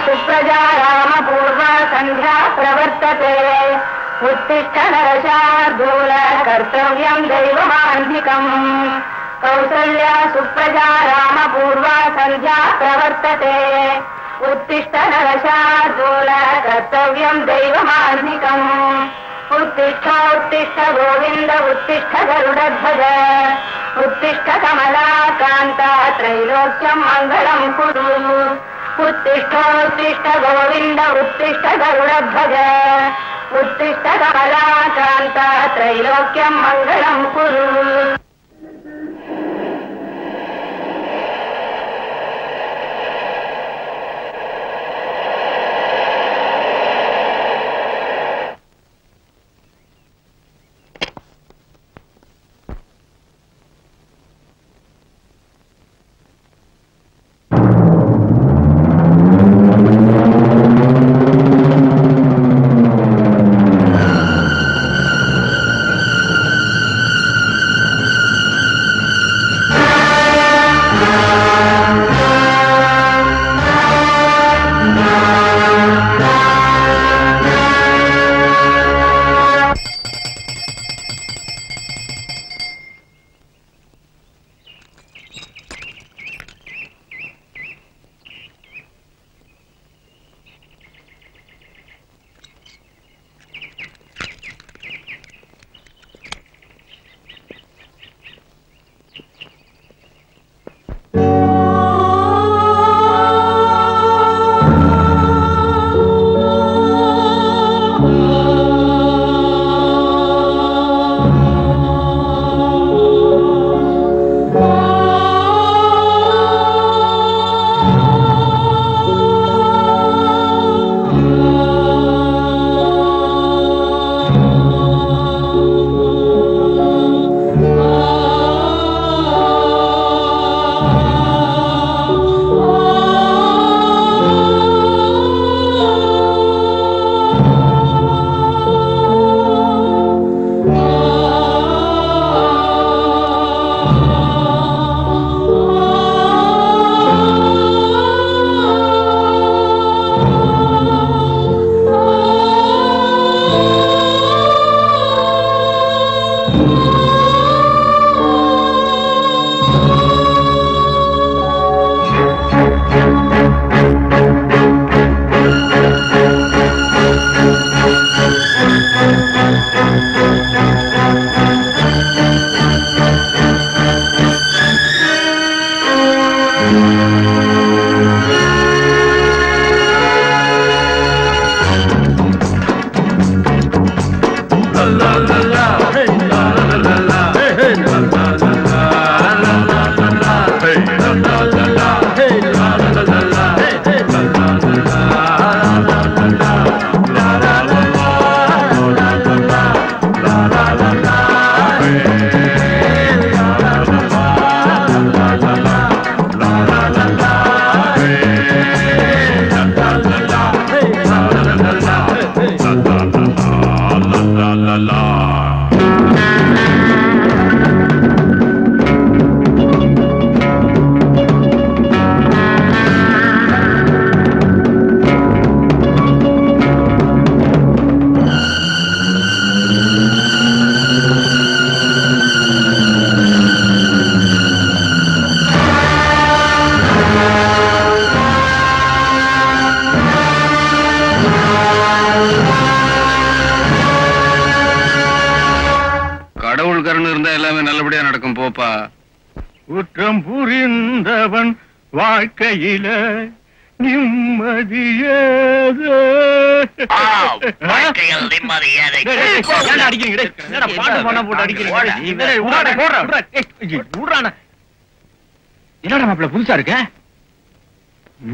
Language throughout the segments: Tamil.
सुप्रजा रामपूर्वा सन्ध्या प्रवर्तते उत्तिष्ठ नरशार्दूल कर्तव्यं दैवमान्धिकम् कौसल्या सुप्रजा रामपूर्वा सन्ध्या प्रवर्तते उत्तिष्ठ नरशार्दूल कर्तव्यं दैवमान्धिकम् उत्तिष्ठ उत्तिष्ठ गोविन्द उत्तिष्ठ गरुडध्वज उत्तिष्ठ कमलाकान्ता त्रैलोक्यं मङ्गलं कुरु उत्तिष्ठ उत्तिष्ठ गोविन्द उत्तिष्ठ गरुडध्वज उत्तिष्ठ कमलाकान्ता त्रैलोक्यं मङ्गलं कुरु குற்றம் புரிந்தவன் வாழ்க்கையில நிம்மதியேது. என்னடா மாப்பிள்ள புதுசா இருக்க?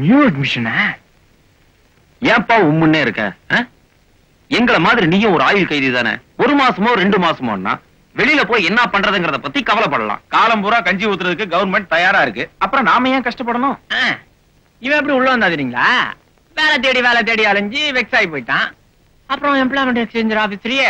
New admission? ஏப்பா உம்முன்னே இருக்க? எங்களை மாதிரி நீயும் ஒரு ஆயுள் கைதி தானே. 1 மாசமோ 2 மாசமோன்னா வெளியில போய் என்ன பண்றதுங்கறத பத்தி கவலைப்படலாம். காலம் பூரா கஞ்சி ஊத்துறதுக்கு கவர்மெண்ட் தயாரா இருக்கு. அப்புறம் நாம ஏன் கஷ்டப்படணும்? இவன் எப்படி உள்ள வந்தாதீங்களா? வேலை தேடி அலைஞ்சு வெக்ஸ் ஆகி போயிட்டான். அப்புறம் எம்ப்ளாய்மெண்ட் எக்ஸ்சேஞ்ச் ஆபீஸ்லயே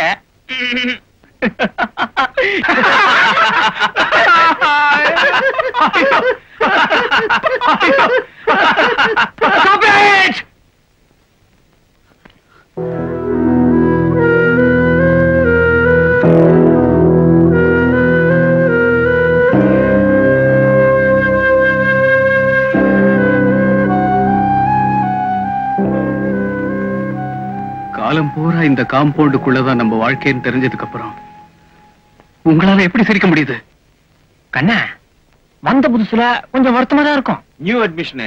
காலம் பூரா இந்த காம்பவுண்டுக்குள்ளதான் நம்ம வாழ்க்கைன்னு தெரிஞ்சதுக்கு அப்புறம் உங்களால எப்படி சிரிக்க முடியுது? கண்ணா, வந்த புதுசுல கொஞ்சம் வருத்தமா தான் இருக்கும். நியூ அட்மிஷன்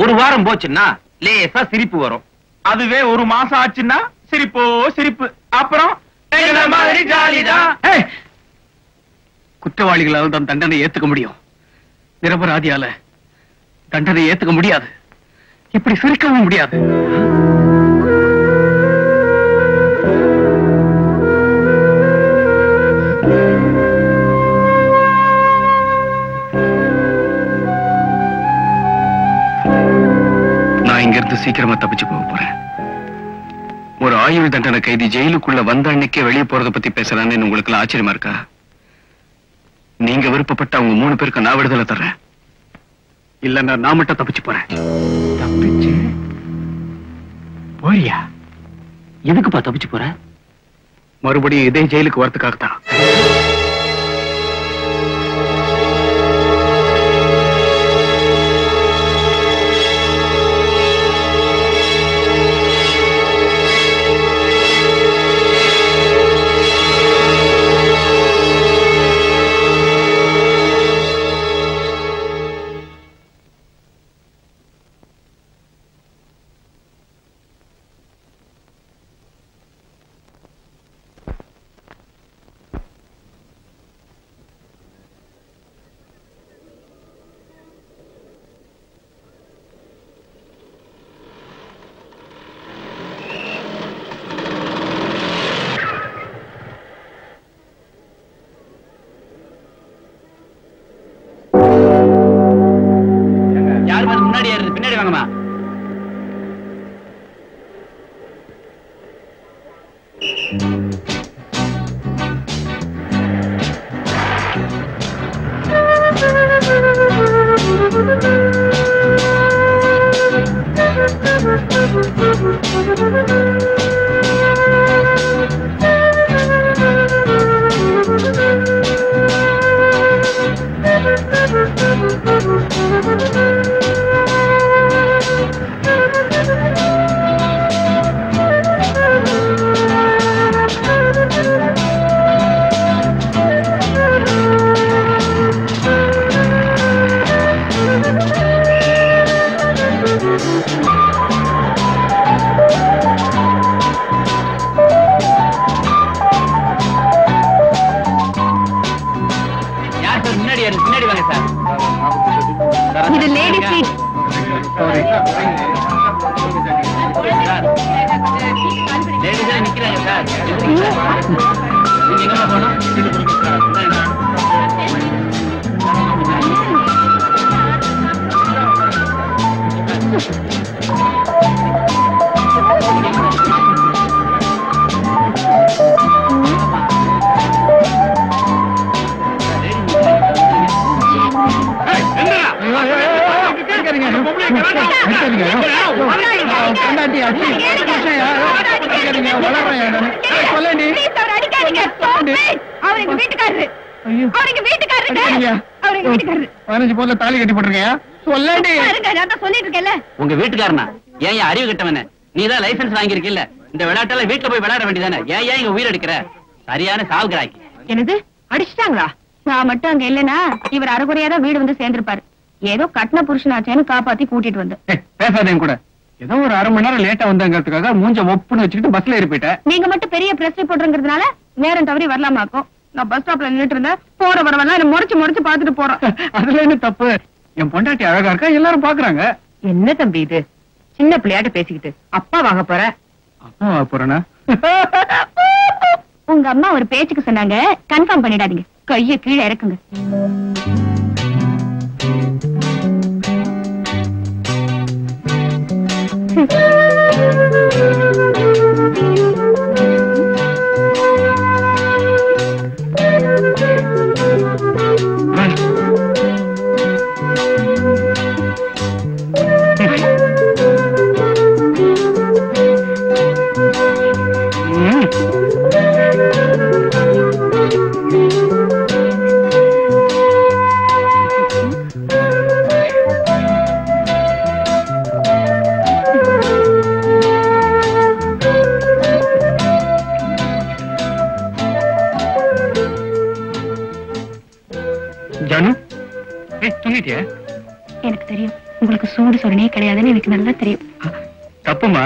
ஒரு வாரம் போச்சுன்னா லேசா சிரிப்பு வரும். அதுவே ஒரு மாசம் ஆச்சுன்னா சிரிப்போ சிரிப்பு. அப்புறம் எங்கள மாதிரி ஜாலிதான். குற்றவாளிகளால் தான் தண்டனை ஏத்துக்க முடியும், நிரபராதியால தண்டனை ஏத்துக்க முடியாது. இப்படி சிரிக்கவும் முடியாது. நான் இங்கிருந்து சீக்கிரமா தப்பிச்சு போக போறேன். ஒரு ஆயுள் தண்டனை கைதி ஜெயிலுக்குள்ள வந்த அன்னைக்கே வெளியே போறத பத்தி பேசுறான்னு உங்களுக்கு ஆச்சரியமா இருக்கா? நீங்க விருப்பப்பட்ட அவங்க 3 பேருக்கு நான் விடுதலை தர்றேன். இல்லன்னா நான் மட்டும் தப்பிச்சு போறேன். தப்பிச்சு போறியா? எதுக்குப்பா தப்பிச்சு போற? மறுபடியும் இதே ஜெயிலுக்கு வரதுக்காகத்தான். பின்னாடி வாங்கம்மா. பின்னாடி வாங்க சார். இது லேடி சீட். லேடிஸா நிக்கிறாங்க சார். நீங்க எங்க போனோம்? தாலி கட்டி போட்டிருக்கியா? உங்க வீட்டுக்காரனா? ஏன் அறிவு கட்டவன? நீதான் லைசன்ஸ் வாங்கியிருக்கில்ல, இந்த விளையாட்டெல்லாம் வீட்டுல போய் விளையாட வேண்டியதானே? ஏன் இங்க உயிர் எடுக்கிற? சரியான சாவுகிறாய்க்கு. என்னது அடிச்சிட்டாங்களா? நான் மட்டும் அங்க இல்லனா இவர் அரைகுறையாதான் வீடு வந்து சேர்ந்திருப்பாரு. ஏதோ கட்டின புருஷனாச்சேன்னு காப்பாத்தி கூட்டிட்டு வந்து. பேசாதேன் கூட. ஏதோ ஒரு 1/2 மணி நேரம் லேட்டா வந்தங்கிறதுக்காக மூஞ்ச ஒப்புன்னு வச்சுக்கிட்டு பஸ்ல ஏறி போயிட்டேன். நீங்க மட்டும் பெரிய பிரஸ் ரிப்போர்ட்ங்கிறதுனால நேரம் தவறி வரலாமாக்கும். நான் பஸ் ஸ்டாப்ல நின்னுட்டு இருந்தேன். போற வரவெல்லாம் என்ன முறைச்சு பாத்துட்டு போறோம். அதுல என்ன தப்பு? என் பொண்டாட்டி அழகா இருக்கா, எல்லாரும் பாக்குறாங்க. என்ன தம்பி இது? சின்ன பிள்ளையாட்ட பேசிக்கிட்டு அப்பா வாங்க போற? அப்பா வாங்க போறேனா? உங்க அம்மா ஒரு பேச்சுக்கு சொன்னாங்க, கன்ஃபார்ம் பண்ணிடாதீங்க. கைய கீழே இறக்குங்க. இல்லைன்னு எனக்கு நல்லா தெரியும். தப்புமா?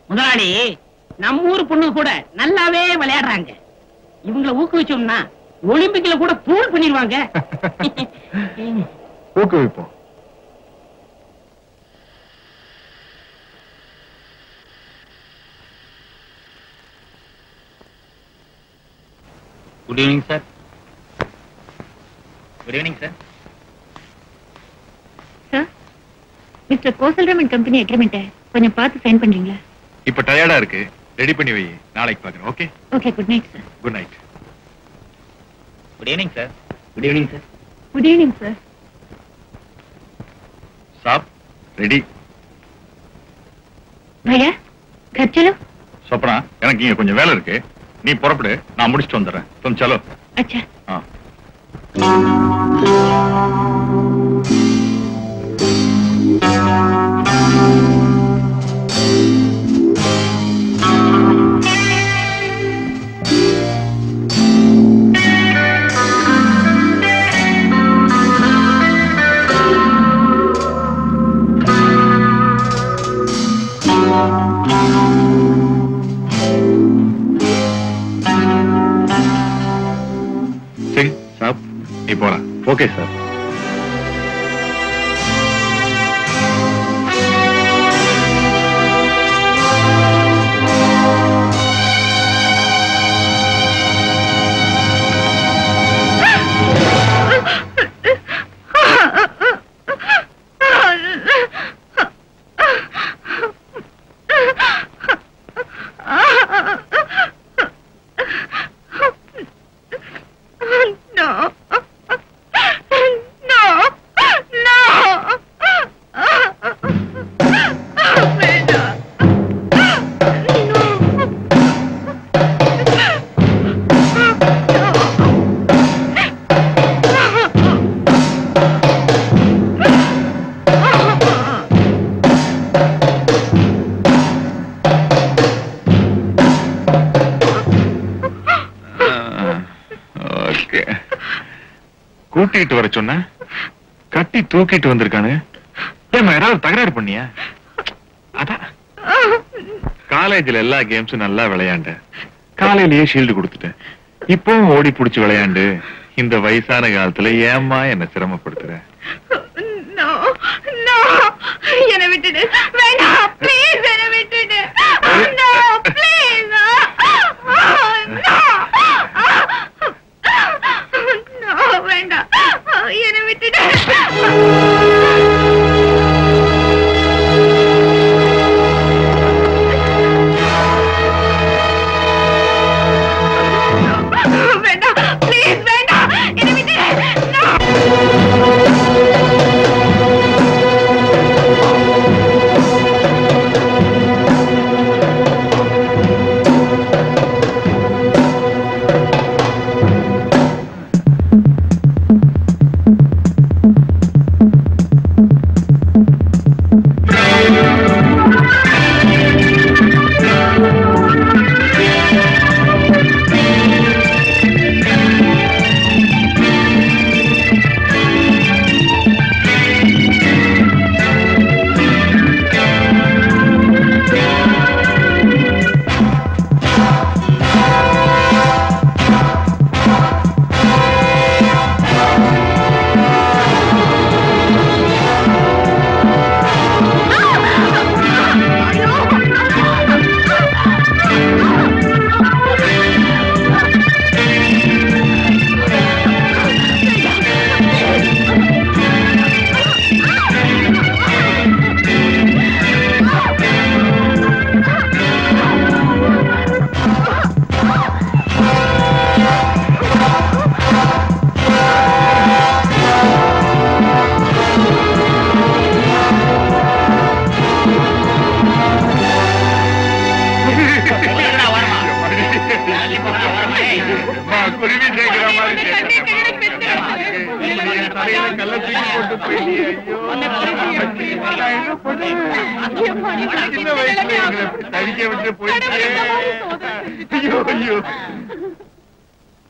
முதலாளி, நம்ம ஊர் பொண்ணு கூட நல்லாவே விளையாடுறாங்க. இவங்களை ஊக்குவிச்சோம்னா ஒலிம்பிக்ல கூட தூள் பண்ணிடுவாங்க. ஊக்குவிப்போம். Good evening sir. Good evening sir. Sir, mister Kosalraman company agreement கொஞ்சம் பார்த்து சைன் பண்றீங்களா? இப்ப டயர்டா இருக்கு, ரெடி பண்ணி வை, நாளைக்கு பாக்குறேன். Okay okay, good night sir. Good night. Good evening sir. Good evening sir. Good evening sir. साहब रेडी? भैया घर चलो. சொப்னா, எனக்கு இங்க கொஞ்சம் வேலை இருக்கு, நீ புறப்படு, நான் முடிச்சிட்டு வந்துறேன். तुम चलो. अच्छा. हाँ. सिंह साहब நீ போலாம். Okay sir. கூட்டிட்டு வர சொன்ன, கட்டி தூக்கிட்டு வந்திருக்கானு. ஏமா யாராவது தகராறு பண்ணியா? அதான் காலேஜ்ல எல்லா கேம்ஸும் நல்லா விளையாண்ட, காலையிலேயே ஷீல்டு கொடுத்துட்டேன். இப்பவும் ஓடி புடிச்சு விளையாண்டு இந்த வயசான காலத்துல ஏமா என்ன சிரமப்படுத்துற? என்ன விட்டுடு, வேண்டாம் ப்ளீஸ், என்ன விட்டுடு, ப்ளீஸ், வேண்டாம், என்ன விட்டுடு. வேண்டாம் ப்ளீஸ், வேண்டாம், என்ன விட்டுடு.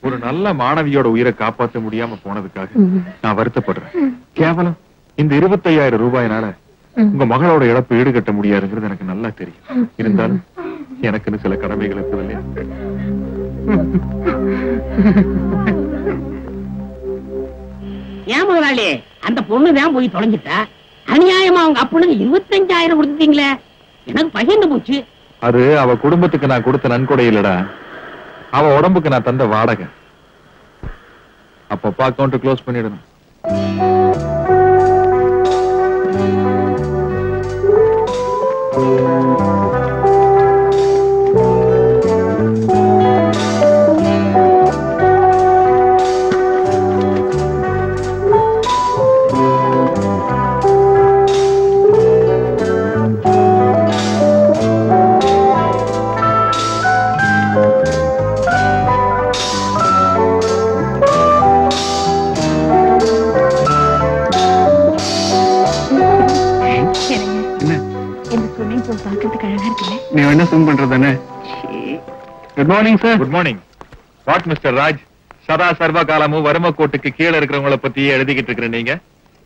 ஒரு நல்ல மாணவியோட உயிரை காப்பாற்ற முடியாம போனதுக்காக நான் வருத்தப்படுறேன். கேவலம் இந்த 25,000 ரூபாயினால உங்க மகளோட இழப்பு ஈடுகட்ட முடியாதுங்கிறது எனக்கு நல்லா தெரியும். இருந்தாலும் எனக்குன்னு சில கடமைகள் இருக்குது இல்லையா? ஏன் முதலாளி, அந்த பொண்ணுதான் போய் தொலைஞ்சிட்டா, அநியாயமா அவங்க அப்பனுக்கு 25,000 கொடுத்தீங்களே, எனக்கு பகிர்ந்து போச்சு. அது அவ குடும்பத்துக்கு நான் கொடுத்த நன்கொடை இல்லடா, அவ உடம்புக்கு நான் தந்த வாடகை. அப்பப்ப அக்கௌண்ட் க்ளோஸ் பண்ணிடணும். நீ என்ன சும் பண்றதானே? Good morning sir. Good morning. What mister Raj, சதா சர்வ காலமும் வறுமை கோட்டுக்கு கீழே இருக்கிறவங்கள பத்தி எழுதிக்கிட்டு இருக்கிற நீங்க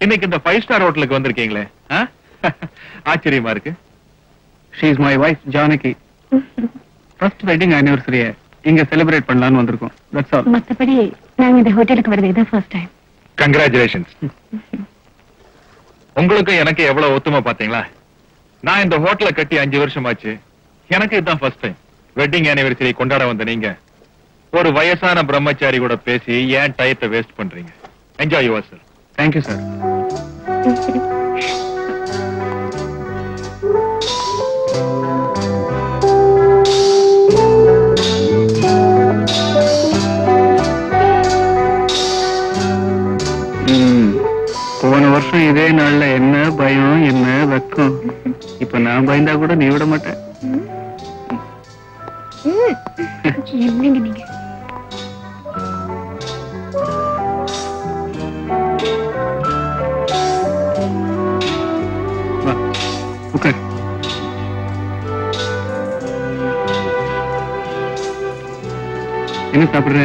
இன்னைக்கு இந்த 5 ஸ்டார் ஹோட்டலுக்கு வந்திருக்கீங்களே, ஆச்சரியமா இருக்கு. She is my wife Janaki. First wedding ஆனிவர்சரிய இங்க செலிப்ரேட் பண்ணலாம்னு வந்திருக்கோம். That's all. மத்தபடி நாங்க இந்த ஹோட்டலுக்கு வரது இதான் ஃபர்ஸ்ட் டைம். கங்க்ராச்சுலேஷன்ஸ். உங்களுக்கு எனக்கு எவ்வளவு ஒத்துமை பாத்தீங்களா? நான் இந்த ஹோட்டலை கட்டி 5 வருஷம் ஆச்சு. எனக்கு இதுதான் ஃபர்ஸ்ட் டைம். வெட்டிங் ஆனிவர்சரி கொண்டாட வந்த நீங்க ஒரு வயசான பிரம்மச்சாரி கூட பேசி ஏன் டயத்தை வேஸ்ட் பண்றீங்க? Enjoy your self. Thank you sir. போன வருஷம் இதே நாள்ல என்ன பயம், என்ன வெக்கம். இப்ப நான் பயந்தா கூட நீ விட மாட்டேன். என்னங்க நீங்க? உட்கார். என்ன சாப்பிடுற?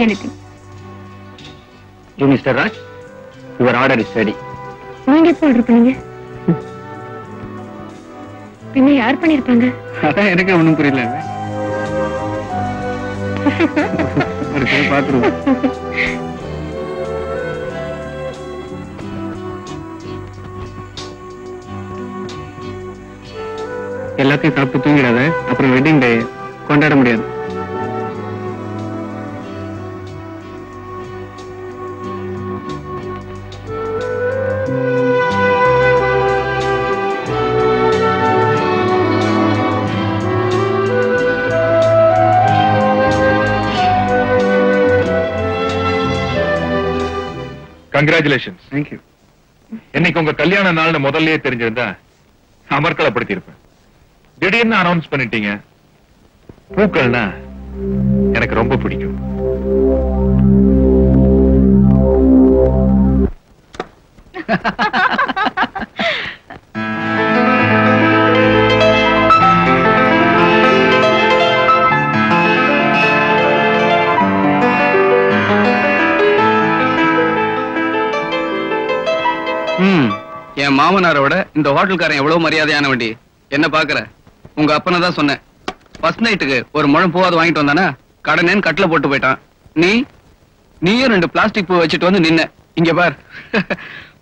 anything. You, Mr. Raj, your order is ready. நீங்க எப்போ ஆர்டர் பண்ணீங்க? பின்ன யார் பண்ணிருப்பாங்க? அதான் எனக்கு ஒண்ணும் புரியல. பாத்துருவோம். எல்லாத்தையும் சாப்பிட்டு தூங்கிடாத, அப்புறம் வெட்டிங் டே கொண்டாட முடியாது. கங்க்ராச்சுலேஷன்ஸ். தேங்க்யூ. இன்னைக்கு உங்க கல்யாண நாள்னு முதல்லயே தெரிஞ்சிருந்தா அமர்க்கலப்படுத்தி இருப்பேன். திடீர்னு அனௌன்ஸ் பண்ணிட்டீங்க. பூக்கள்னா எனக்கு ரொம்ப பிடிக்கும். என் மாமனாரோட இந்த ஹோட்டல்காரன் எவ்வளவு மரியாதையான வண்டி. என்ன பாக்குற? உங்க அப்பனை தான் சொன்னேன். ஃபர்ஸ்ட் நைட்டுக்கு ஒரு முழம் பூவாது வாங்கிட்டு வந்தானா கடனேன்னு கட்டில போட்டு போயிட்டான். நீயும் 2 பிளாஸ்டிக் பூ வச்சுட்டு வந்து நின்ன. இங்க பார்,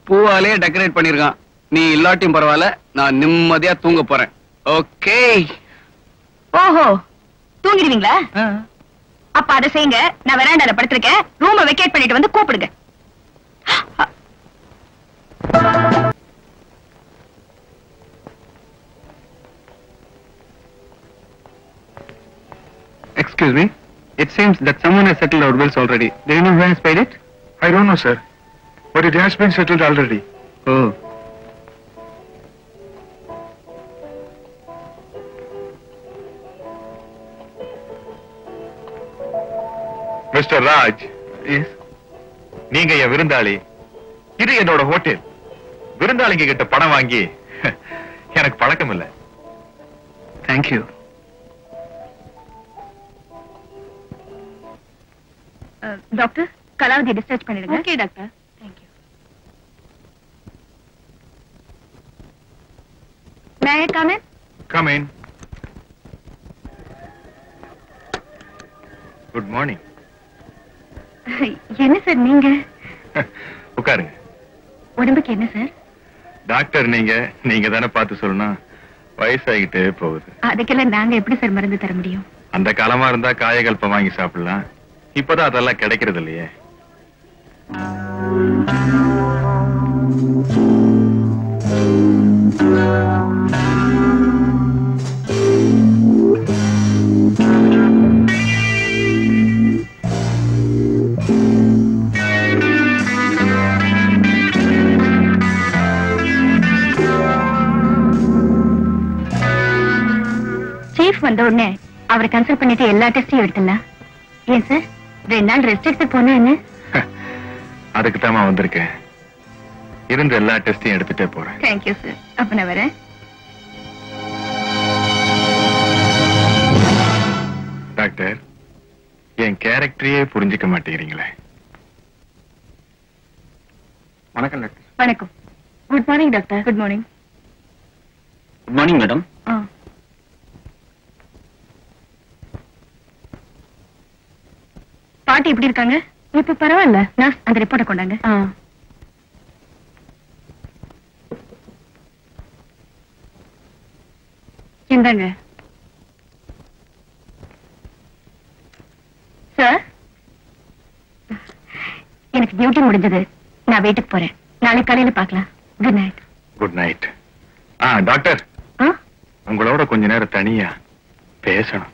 பூவாலே டெக்கரேட் பண்ணிருக்கான். நீ இல்லாட்டியும் பரவாயில்ல, நான் நிம்மதியா தூங்க போறேன். ஓகே? ஓஹோ, தூங்கிடுவீங்களா? அப்ப அதை செய்யுங்க. நான் வெராண்டால படுத்திருக்கேன். ரூமை வெக்கேட் பண்ணிட்டு வந்து கூப்பிடுங்க. Excuse me. It seems that someone has settled our bills already. Do you know who has paid it? I don't know, sir. But it has been settled already. Oh. Mr. Raj, Yes. நீங்க என் விருந்தாளி. இது என்னோட ஹோட்டல். விருந்தாளிங்க கிட்ட பணம் வாங்கி எனக்கு பழக்கம் இல்ல. Thank you. Doctor, Kalavathi discharge பண்ணிடுங்க. Okay doctor. Thank you. May I come in? Come in. Good morning. என்ன சார் நீங்க? உட்காருங்க. உடம்புக்கு என்ன சார்? டாக்டர் நீங்க தானே பார்த்து சொல்லணும். வயசாகிட்டே போகுது. அதுக்கெல்லாம் நாங்க எப்படி சார் மருந்து தர முடியும்? அந்த காலமா இருந்தா காயகல்பம் வாங்கி சாப்பிடலாம். இப்பதான் அதெல்லாம் கிடைக்கிறது இல்லையே. சீஃப் வந்த உடனே அவரை கன்சல்ட் பண்ணிட்டு எல்லா டெஸ்டையும் எடுத்துடலாம். ஏன் சார் 2 நாள் ரெஸ்ட் எடுத்து போனா என்ன? அதுக்கு தாமா வந்திருக்கேன். இருந்த எல்லா டெஸ்டையும் எடுத்துட்டே போறேன். Thank you sir. அப்ப நான் வரேன். டாக்டர், என் கேரக்டரையே புரிஞ்சுக்க மாட்டேங்கிறீங்களே. வணக்கம் டாக்டர். வணக்கம். Good morning doctor. Good morning. Good morning madam. பாட்டி எப்படி இருக்காங்க? இப்ப பரவாயில்ல. நர்ஸ் அந்த ரிப்போர்ட்டை கொண்டாங்க. இந்தாங்க சார். எனக்கு டியூட்டி முடிஞ்சது. நான் வீட்டுக்கு போறேன். நாளைக்கு காலையில பார்க்கலாம். Good night. Good night. Doctor, உங்களோட கொஞ்ச நேரம் தனியா பேசணும்.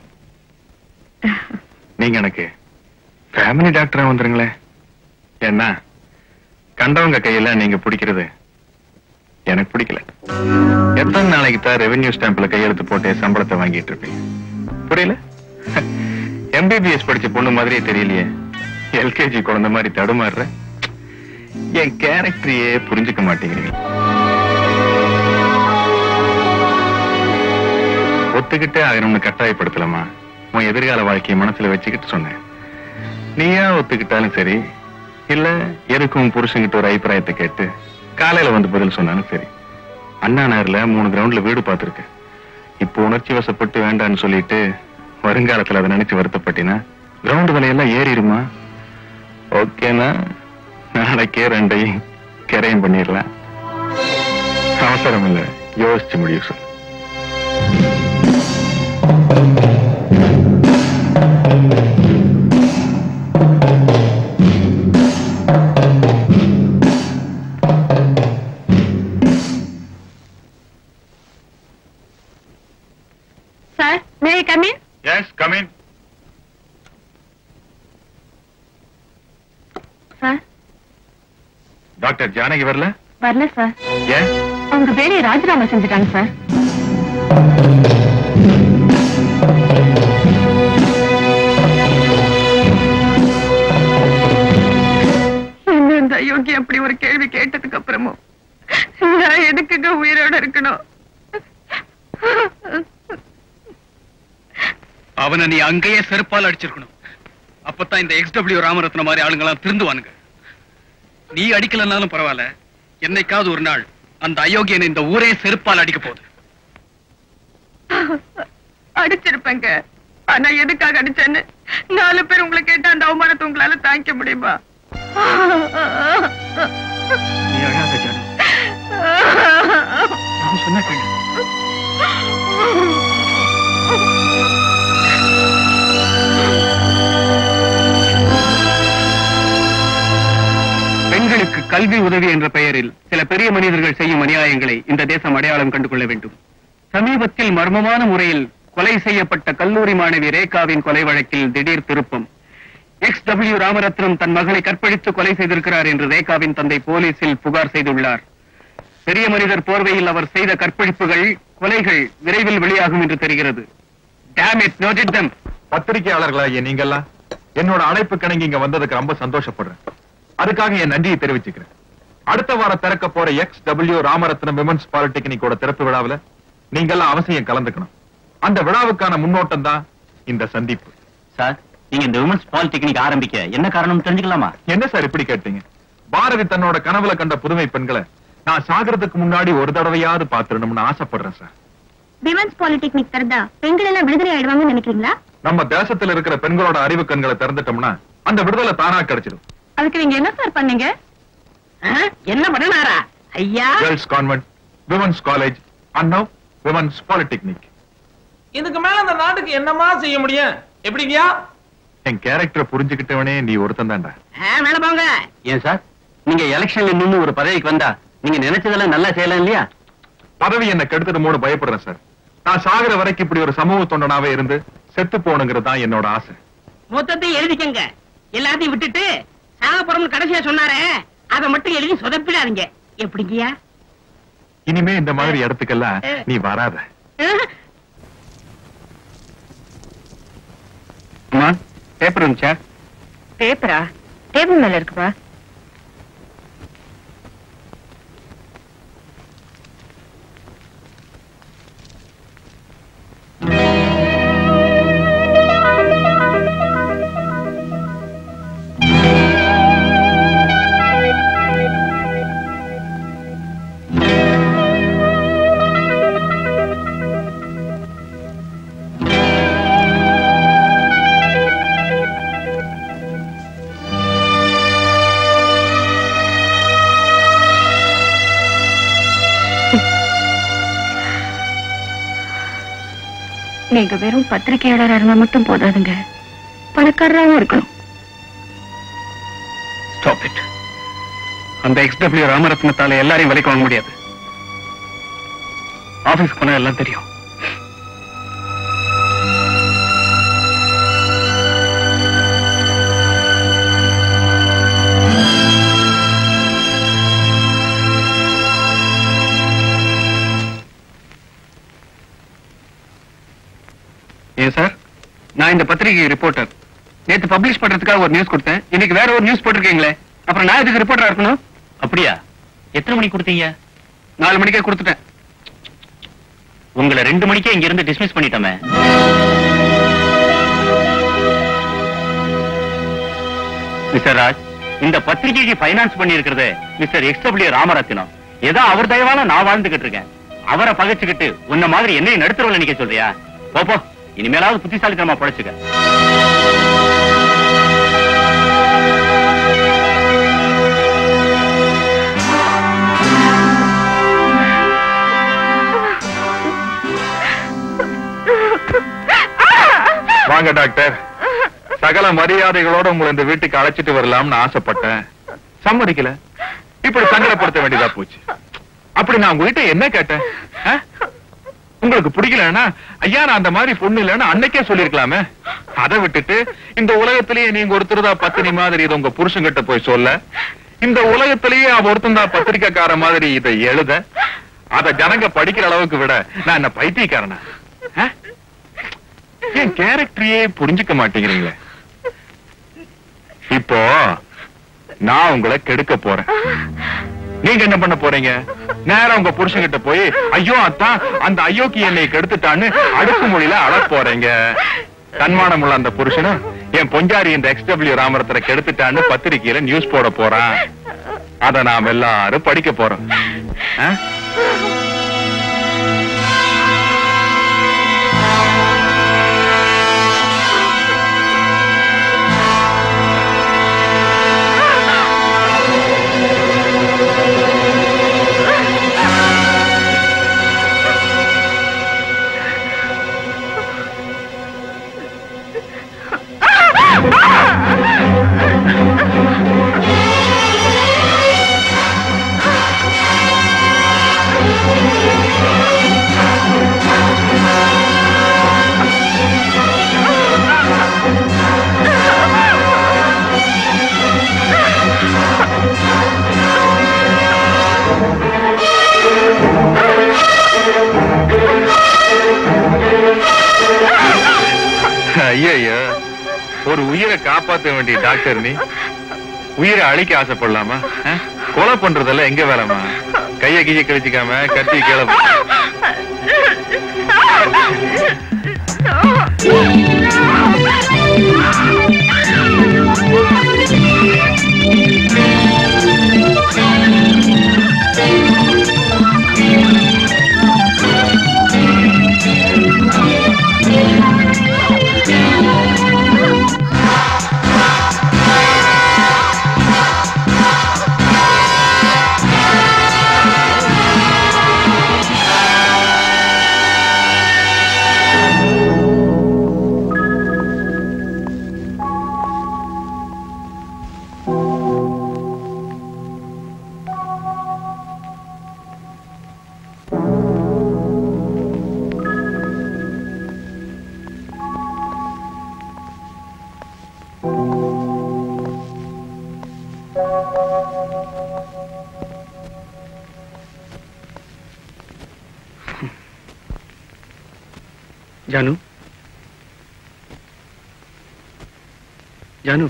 நீங்க எனக்கு ஃபேமிலி டாக்டரா வந்துருங்களே. என்ன கண்டவங்க கையில நீங்க பிடிக்கிறது எனக்கு பிடிக்கல. எத்தனை நாளைக்கு தான் ரெவென்யூ ஸ்டாம்ப்ல கையெழுத்து போட்டு சம்பளத்தை வாங்கிட்டு இருப்பீங்க? புரியல. MBBS படிச்ச பொண்ணு மாதிரியே தெரியலையே. LKG குழந்தை மாதிரி தடுமாறுற. என் கேரக்டரையே புரிஞ்சுக்க மாட்டேங்கிறீங்க. ஒத்துக்கிட்டே ஆகணும்னு கட்டாயப்படுத்தலாமா? உன் எதிர்கால வாழ்க்கையை மனசுல வச்சுக்கிட்டு சொன்னேன். நீயா ஒத்துக்கிட்டாலும் சரி, இல்ல எதுக்கும் புருஷன்கிட்ட ஒரு அபிப்பிராயத்தை கேட்டு காலையில வந்து பதில் சொன்னாலும் சரி. அண்ணா நகர்ல 3 கிரவுண்ட்ல வீடு பார்த்திருக்கேன். இப்போ உணர்ச்சி வசப்பட்டு வேண்டான்னு சொல்லிட்டு வருங்காலத்துல அதை நினைச்சு வருத்தப்பட்டினா கிரவுண்ட் விலையெல்லாம் ஏறிடுமா? ஓகேனா நாளைக்கே 2ஐயும் கரையும் பண்ணிடலாம். அவசரம் இல்ல, யோசிச்சு முடிவு சொல்லு. Sir, may I come in? Yes, come in. Sir. Doctor Janaki வரல? வரல சார். ஏன்? அவங்க வேலையை ராஜினாமா செஞ்சுட்டாங்க சார். இந்த அயோக்கி அப்படி ஒரு கேள்வி கேட்டதுக்கு அப்புறமும் நான் எதுக்குங்க உயிரோட இருக்கணும்? அவனை நீ அங்கேயே செருப்பால் அடிச்சிருக்கணும். அப்பதான் இந்த XW ராமரத்ன மாதிரி ஆளுங்களாம் திருந்துவானுங்க. நீ அடிக்கலன்னாலும் பரவாயில்ல, என்னைக்காவது ஒரு நாள் அந்த அயோக்கியனை இந்த ஊரே செருப்பால் அடிக்க போகுது. அடிச்சிருப்பேங்க. ஆனா எதுக்காக அடிச்சேன்னு 4 பேர் உங்களை கேட்ட அந்த அவமானத்தை உங்களால தாங்கிக்க முடியுமா? நீ அழாத ஜானு. நான் சொன்ன கேளு. பெண்களுக்கு கல்வி உதவி என்ற பெயரில் சில பெரிய மனிதர்கள் செய்யும் அநியாயங்களை இந்த தேசம் அடையாளம் கண்டு கொள்ள வேண்டும். சமீபத்தில் மர்மமான முறையில் கொலை செய்யப்பட்ட கல்லூரி மாணவி ரேகாவின் கொலை வழக்கில் திடீர் திருப்பம். XW ராமரத்னம் தன் மகளை கற்பழித்து கொலை செய்திருக்கிறார் என்று ரேகாவின் தந்தை போலீசில் புகார் செய்துள்ளார். பெரிய மனிதர் போர்வையில் அவர் செய்த கற்பழிப்புகள், கொலைகள் விரைவில் வெளியாகும் என்று தெரிகிறது. Damn it, noted them. பத்திரிகையாளர்களாகிய நீங்கெல்லாம் என்னோட அழைப்பு கணங்கி இங்க வந்ததுக்கு ரொம்ப சந்தோஷப்படுறேன். அதுக்காக என் நன்றியை தெரிவிச்சுக்கிறேன். அடுத்த வாரம் திறக்க போற XW ராமரத்னம் விமன்ஸ் பாலிடெக்னிக்கோட திறப்பு விழாவில் நீங்கெல்லாம் அவசியம் கலந்துக்கணும். அந்த விழாவுக்கான முன்னோட்டம் தான் இந்த சந்திப்பு. சார், நீங்க இந்த விமன்ஸ் பாலிடெக்னிக் ஆரம்பிக்க என்ன காரணம் தெரிஞ்சுக்கலாமா? என்ன சார் இப்படி கேட்டீங்க? பாரதி தன்னோட கனவுல கண்ட புதுமை பெண்களை நான் சாகிறதுக்கு முன்னாடி ஒரு தடவையாவது பாத்துடணும்னு ஆசைப்படுறேன் சார். விமன்ஸ் பாலிடெக்னிக் திறந்தா பெண்கள் எல்லாம் விடுதலை ஆயிடுவாங்கன்னு நினைக்கிறீங்களா? நம்ம தேசத்துல இருக்கிற பெண்களோட அறிவு கண்களை திறந்துட்டோம்னா அந்த விடுதலை தானா கிடைச்சிடும். அதுக்கு நீங்க என்ன சார் பண்ணீங்க? என்ன பண்ணாரா ஐயா? Girls convent, women's college, and now women's polytechnic. இதுக்கு மேல அந்த நாட்டுக்கு என்னமா செய்ய முடியும்? எப்படிங்கயா? என் கேரக்டரை புரிஞ்சுக்கிட்டவனே நீ ஒருத்தன் தான்டா. மேல போங்க. ஏன் சார், நீங்க எலெக்ஷன்ல நின்னு ஒரு பதவிக்கு வந்தா நீங்க நினைச்சதெல்லாம் நல்லா செய்யலாம் இல்லையா? பதவி என்ன கெடுத்துடுமோடு பயப்படுறேன் சார். நான் சாகுற வரைக்கும் இப்படி ஒரு சமூக தொண்டனாவே இருந்து செத்து போகணுங்கிறது தான் என்னோட ஆசை. மொத்தத்தையும் எழுதிக்கங்க. எல்லாத்தையும் விட்டுட்டு சாகப்புறம் கடைசியா சொன்னாரே அதை மட்டும் எழுதி சொதப்பிடாதீங்க. எப்படிங்கயா? இனிமே இந்த மாதிரி இடத்துக்கெல்லாம் நீ வராத. பேப்பர் இருந்துச்சா? பேப்பரா? டேபிள் மேல இருக்குப்பா. நீங்க வெறும் பத்திரிகையாளராக இருந்தா மட்டும் போதாதுங்க, பணக்காரராகவும் இருக்கணும். Stop it. அந்த XW ராமரத்னத்தால எல்லாரையும் விலைக்கு வாங்க முடியாது. ஆபீஸ்க்கு போனா எல்லாம் தெரியும். ஏன் சார், நான் இந்த பத்திரிகை ரிப்போர்ட்டர். நேத்து பப்ளிஷ் பண்றதுக்காக ஒரு நியூஸ் கொடுத்தேன். இன்னைக்கு வேற ஒரு நியூஸ் போட்டிருக்கீங்களே, அப்புறம் நான் இதுக்கு ரிப்போர்ட்டரா இருக்கணும்? அப்படியா? எத்தனை மணிக்கு கொடுத்தீங்க? 4 மணிக்கே கொடுத்துட்டேன். உங்களை 2 மணிக்கே இங்க இருந்து டிஸ்மிஸ் பண்ணிட்டோமே. மிஸ்டர் ராஜ், இந்த பத்திரிகைக்கு பைனான்ஸ் பண்ணி இருக்கிறது மிஸ்டர் XW ராமரத்தினம். ஏதோ அவர் தயவால நான் வாழ்ந்துகிட்டு இருக்கேன். அவரை பகைச்சுக்கிட்டு உன்ன மாதிரி என்னை நடுத்துறவள நிக்க சொல்றியா? போப்போ, இனிமேலாவது புத்திசாலித்தனமா படைச்சுக்க. வாங்க டாக்டர். சகல மரியாதைகளோட உங்களை இந்த வீட்டுக்கு அழைச்சிட்டு வரலாம்னு ஆசைப்பட்டேன், சம்மதிக்கல. இப்படி சங்கடப்படுத்த வேண்டியதா போச்சு. அப்படி நான் உங்ககிட்ட என்ன கேட்டேன்? உங்களுக்கு பிடிக்கலன்னா ஐயா நான் அந்த மாதிரி பொண்ணு இல்லைன்னு அன்னைக்கே சொல்லிருக்கலாமே. அதை விட்டுட்டு இந்த உலகத்திலேயே நீங்க ஒருத்தர் தான் பத்தினி மாதிரி இதை உங்க புருஷன்கிட்ட போய் சொல்ல, இந்த உலகத்திலேயே அவ ஒருத்தன் தான் பத்திரிக்கைக்கார மாதிரி இதை எழுத, அத ஜனங்க படிக்கிற அளவுக்கு விட நான் என்ன பைத்தியக்காரனா? என் கேரக்டரையே புரிஞ்சுக்க மாட்டேங்கிறீங்களே. இப்போ நான் உங்களை கெடுக்க போறேன். நீங்க என்ன பண்ண போறீங்க? நேரா உங்க புருஷன்கிட்ட போய் ஐயோ அத்தான் அந்த ஐயோக்கு என்னை கெடுத்துட்டான்னு அடுக்கு மொழியில அழ போறீங்க. தன்மானம் உள்ள அந்த புருஷனும் என் பொஞ்சாரி இந்த XW ராமரத்தரை கெடுத்துட்டான்னு பத்திரிகையில நியூஸ் போட போறான். அத நாம் எல்லாரும் படிக்க போறோம். ஐயோ, ஒரு உயிரை காப்பாற்ற வேண்டிய டாக்டர் நீ உயிரை அழிக்க ஆசைப்படலாமா? கொலை பண்றதெல்லாம் எங்க வேலைமா? கைய கைய கழிச்சுக்காம கத்தி கீழே जानू जानू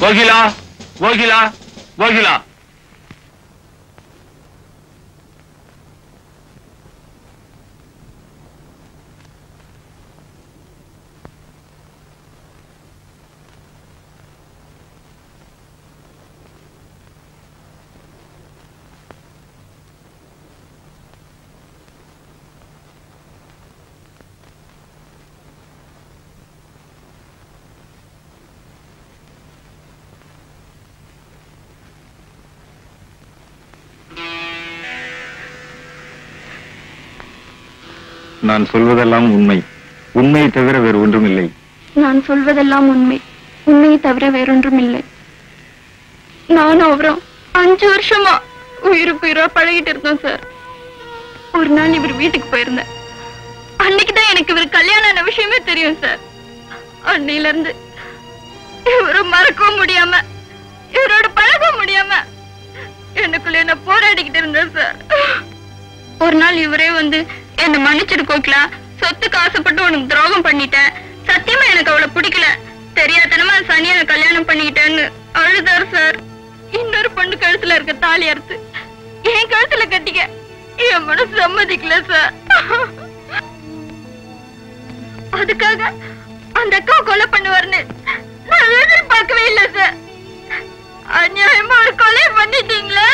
கோகிலா, கோகிலா, கோகிலா. நான் சொல்வதெல்லாம் உண்மை, உண்மையை தவிர வேறு ஒன்றும் இல்லை. நான் சொல்வதெல்லாம் உண்மை, உண்மையை தவிர வேறொன்றும் இல்லை. நானும் அவரும் 5 வருஷமா உயிருக்கு உயிரா பழகிட்டு இருந்தோம் சார். ஒரு நாள் இவர் வீட்டுக்கு போயிருந்தேன். அன்னைக்குதான் எனக்கு இவர் கல்யாணம் ஆன விஷயமே தெரியும் சார். அன்னையில இருந்து இவரை மறக்கவும் முடியாம இவரோட பழகவும் முடியாம எனக்குள்ள என்ன போராடிக்கிட்டு இருந்தேன் சார். ஒரு நாள் இவரே வந்து என்ன மன்னிச்சிடு கோகிலா, சொத்துக்கு ஆசைப்பட்டு உனக்கு துரோகம் பண்ணிட்டேன், சத்தியமா எனக்கு அவளை பிடிக்கல, தெரியாதனமா சனியான கல்யாணம் பண்ணிக்கிட்டேன்னு அழுதார் சார். இன்னொரு பொண்ணு கழுத்துல இருக்க தாலி அறுத்து என் கழுத்துல கட்டிக்க என் மனசு சம்மதிக்கல சார். அதுக்காக அந்த அக்கா கொலை பண்ணுவார்னு நான் எதிர்பார்க்கவே இல்லை சார். அநியாயமா ஒரு கொலை பண்ணிட்டீங்களா?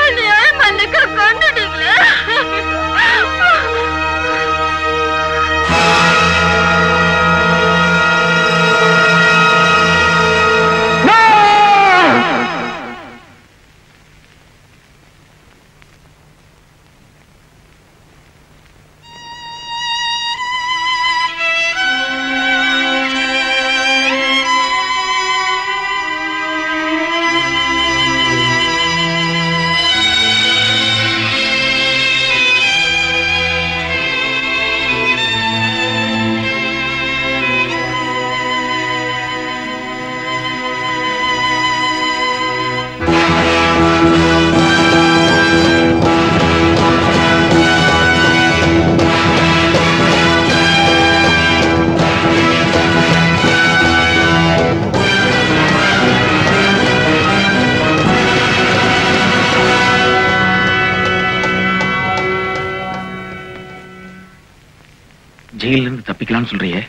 அநியாயமா அந்த அக்கா கொண்டுட்டீங்களா? ஜெயில இருந்து தப்பிக்கலாம்னு சொல்றியே,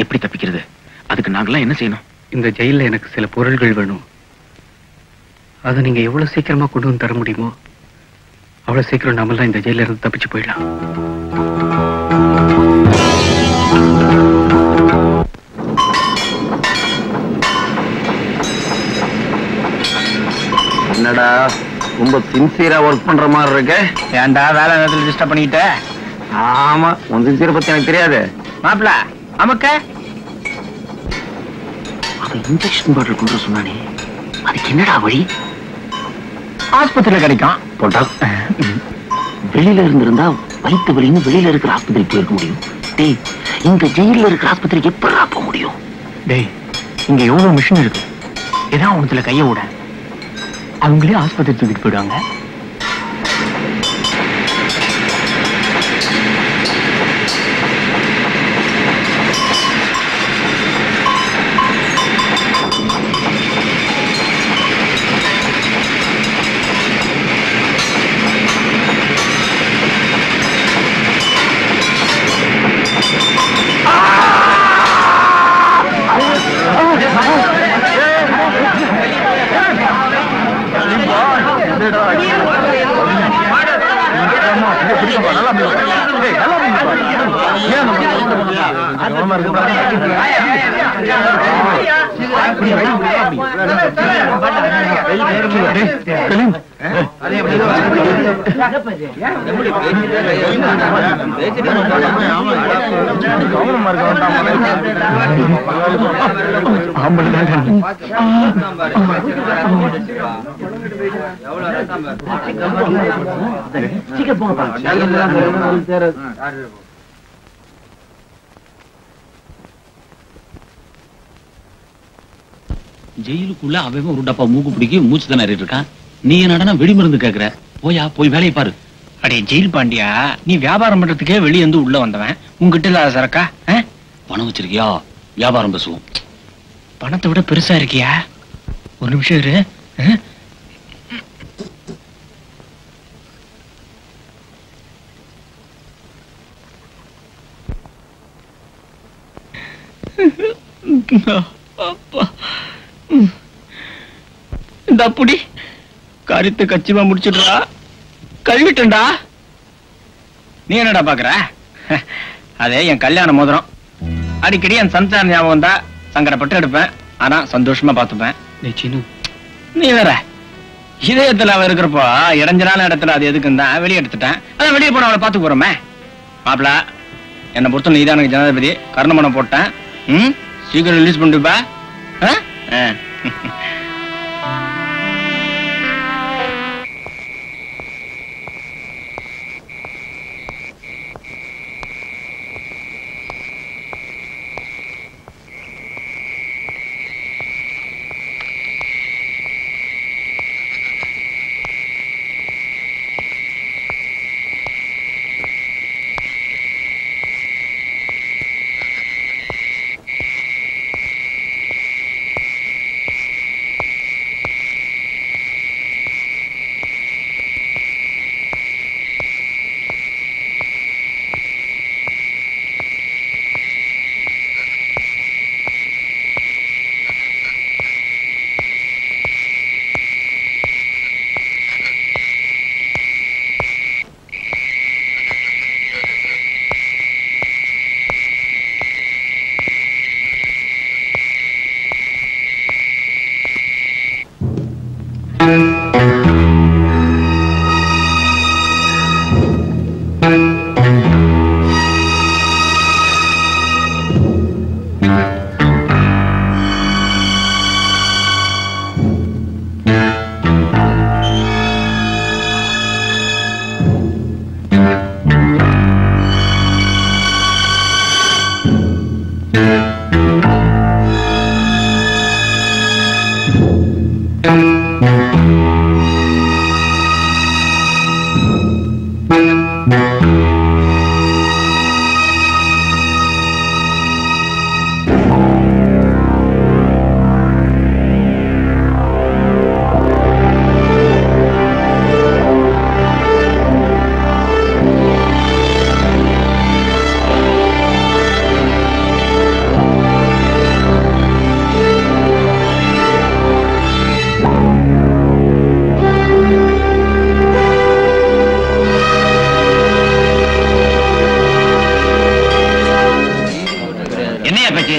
எப்படி தப்பிக்கிறது? அதுக்கு நாங்கெல்லாம் என்ன செய்யணும்? இந்த ஜெயில எனக்கு சில பொருள்கள் வேணும். அதை நீங்க எவ்வளவு சீக்கிரமா கொண்டு வந்து தர முடியுமோ அவ்வளவு சீக்கிரம் நாமெல்லாம் இந்த ஜெயில இருந்து தப்பிச்சு போயிடலாம். என்னடா ரொம்ப சின்சியரா ஒர்க் பண்ற மாதிரி இருக்க? ஏன்டா வேலை நேரத்துல டிஸ்டர்ப் பண்ணிக்கிட்ட? ஆமா, உன் சின்சியரை பத்தி எனக்கு தெரியாது. மாப்பிள அமக்க அவன் இன்ஜெக்ஷன் பாட்டில் கொண்டு சொன்னானே, அதுக்கு என்னடா வழி? ஆஸ்பத்திரியில கிடைக்கும். போட்டா வெளியில இருந்திருந்தா வயிற்று வலின்னு வெளியில இருக்கிற ஆஸ்பத்திரி போயிருக்க முடியும். டேய், இந்த ஜெயில இருக்கிற ஆஸ்பத்திரிக்கு எப்படா போக முடியும்? டேய், இங்க எவ்வளவு மிஷின் இருக்கு, ஏதாவது உனத்துல கைய விட அவங்களே ஆஸ்பத்திரி தூக்கிட்டு போயிடுவாங்க. ஜெயிலுக்குள்ள அவன் ஒரு டப்பா மூக்கு பிடிக்கி மூச்சு திணறிட்டு இருக்கான். நீ என்னடா வெடிமருந்து கேக்குற? போயா போய் வேலையை பாரு. அடே ஜெயில் பாண்டியா, நீ வியாபாரம் பண்றதுக்கே வெளியே வந்து உள்ள வந்தவன், உங்ககிட்ட இல்லாத சரக்கா? பணம் வச்சிருக்கியா? வியாபாரம் பேசுவோம். பணத்தை விட பெருசா இருக்கியா? ஒரு நிமிஷம் இரு. இந்த புடி கருத்து கச்சிமா முடிச்சுடுறா, கழுவிட்டா. நீ என்னடா பாக்குற? அதே என் கல்யாண மோதிரம். அடிக்கடி என் சம்சார ஞாபகம் தான் சங்கடப்பட்டு எடுப்பேன், ஆனா சந்தோஷமா பாத்துப்பேன். நீ வேற இதயத்துல அவ இருக்கிறப்போ இடைஞ்சலான இடத்துல அது எதுக்குன்னு தான் வெளியே எடுத்துட்டேன். அதான் வெளியே போன அவளை பாத்து போறோமே. மாப்பிள, என்னை பொறுத்த நீதான் எனக்கு ஜனாதிபதி, கர்ணமனம் போட்டேன். சீக்கிரம் ரிலீஸ் பண்ணிட்டுப்பா.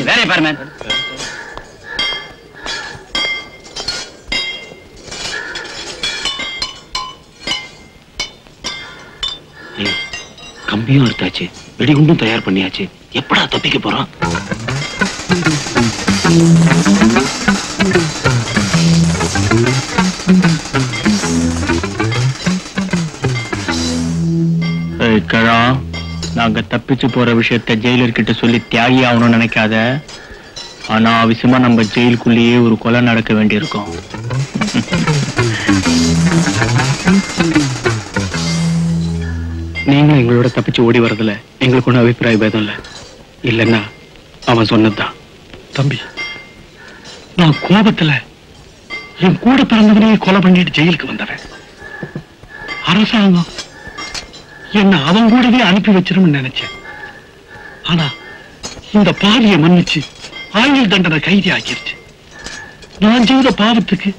வேலையை பாருங்க. கம்பியும் எடுத்தாச்சு, வெடிகுண்டும் தயார் பண்ணியாச்சு. எப்படா தப்பிக்க போறோம்? நாங்க தப்பிச்சு போற விஷயத்த ஜெயிலர் கிட்ட சொல்லி தியாகி ஆகணும்னு நினைக்காத. ஆனா அவசியமா நம்ம ஜெயிலுக்குள்ளேயே ஒரு கொலை நடக்க வேண்டியிருக்கும். நீங்களும் எங்களோட தப்பிச்சு ஓடி வரதுல எங்களுக்கு ஒன்றும் அபிப்பிராய பேதம் இல்லை. இல்லைன்னா அவன் சொன்னதுதான். தம்பி, நான் கோபத்துல என் கூட பிறந்தவனையே கொலை பண்ணிட்டு ஜெயிலுக்கு வந்தவன். அரசாங்கம் என்ன அவன் கூடவே அனுப்பி வச்சிரும்னு நினைச்சேன். ஆனா இந்த பாவியை மன்னிச்சு ஆயுள் தண்டனை கைதி ஆக்கிருச்சு. நான் செய்த பாவத்துக்கு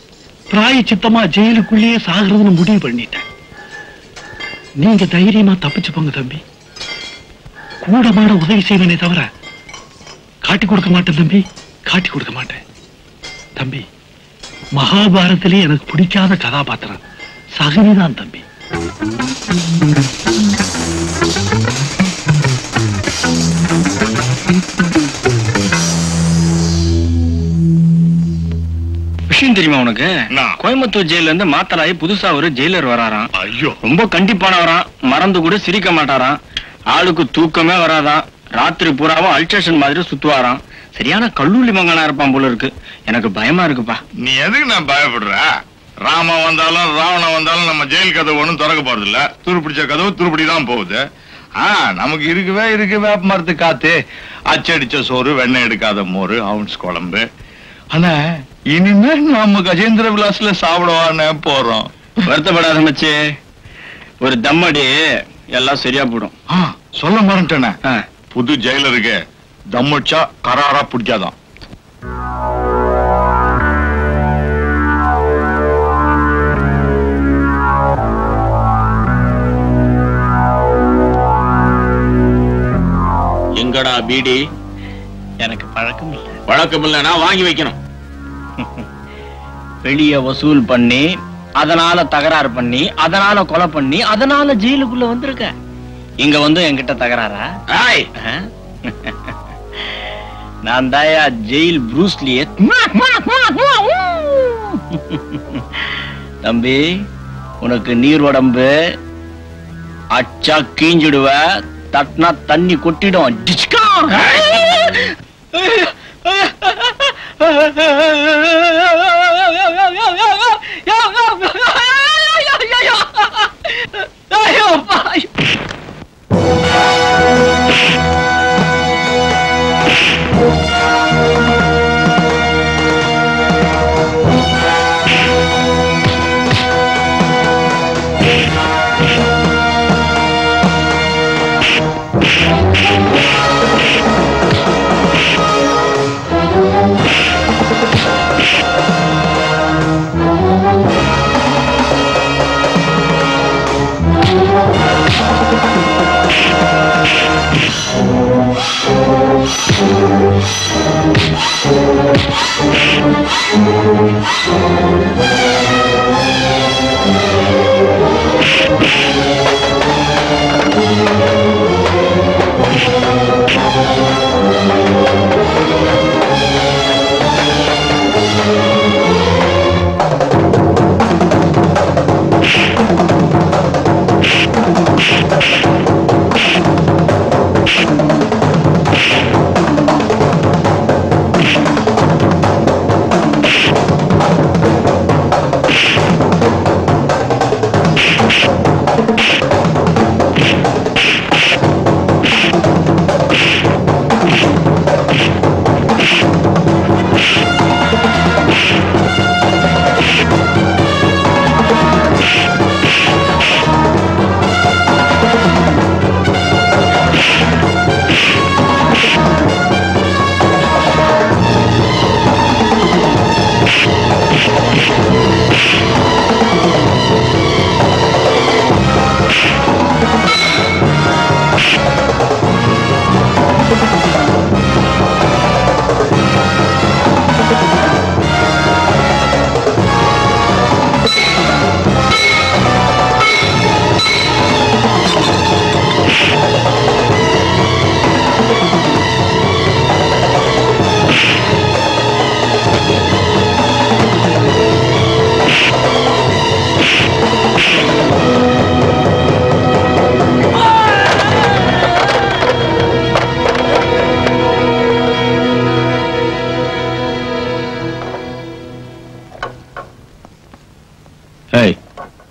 பிராயச்சித்தமா ஜெயிலுக்குள்ளேயே சாகிறதுன்னு முடிவு பண்ணிட்டேன். நீங்க தைரியமா தப்பிச்சு போங்க தம்பி. கூட மாட உதவி செய்வனே தவிர காட்டி கொடுக்க மாட்டேன் தம்பி, காட்டி கொடுக்க மாட்டேன் தம்பி. மகாபாரத்திலே எனக்கு பிடிக்காத கதாபாத்திரம் சகுனிதான் தம்பி. விஷயம் தெரியுமா உனக்கு? கோயம்புத்தூர் ஜெயில இருந்து மாத்தலாயி புதுசா ஒரு ஜெயிலர் வராராம். ஐயோ, ரொம்ப கண்டிப்பானவராம். மறந்து கூட சிரிக்க மாட்டாராம். ஆளுக்கு தூக்கமே வராதான். ராத்திரி பூராவும் அல்ட்ரேஷன் மாதிரி சுத்துவாராம். சரியான கல்லூரி மங்கனா இருப்பான் போல இருக்கு. எனக்கு பயமா இருக்குப்பா. நீ எதுக்கு நான் பயப்படுற? ராமா வந்தாலும் ராவணன் வந்தாலும் நம்ம ஜெயில் கதவு ஒண்ணும் திறக்க போறது இல்ல. துருப்பிடிச்ச கதவு துருப்பிடிதான் போகுது. நமக்கு இருக்கு வேப்ப மரத்து காத்து, அச்சடிச்ச சோறு, வெண்ணெய் எடுக்காத மோரு, அவுன்ஸ் குழம்பு. ஆனா இனிமே நம்ம கஜேந்திர விலாஸ்ல சாப்பிடுவானே போறோம். வருத்தப்படாத மச்சி, ஒரு தம்மடி எல்லாம் சரியா போடும். சொல்ல மாட்டேனே, புது ஜெயிலருக்கு தம்மடிச்சா கராரா பிடிக்காதான். எங்கடா பீடி? எனக்கு பழக்கம் இல்லை. பழக்கம் இல்லைன்னா வாங்கி வைக்கணும். வெளிய வசூல் பண்ணி, அதனால தகராறு பண்ணி, அதனால கொலை பண்ணி, அதனால ஜெயிலுக்குள்ள வந்திருக்க. இங்க வந்து என்கிட்ட தகராறா? நான் தாயா ஜெயில் ப்ரூஸ்லியே. தம்பி, உனக்கு நீர் உடம்பு, அச்சா கீஞ்சிடுவ, தட்டினா தண்ணி கொட்டிடும்.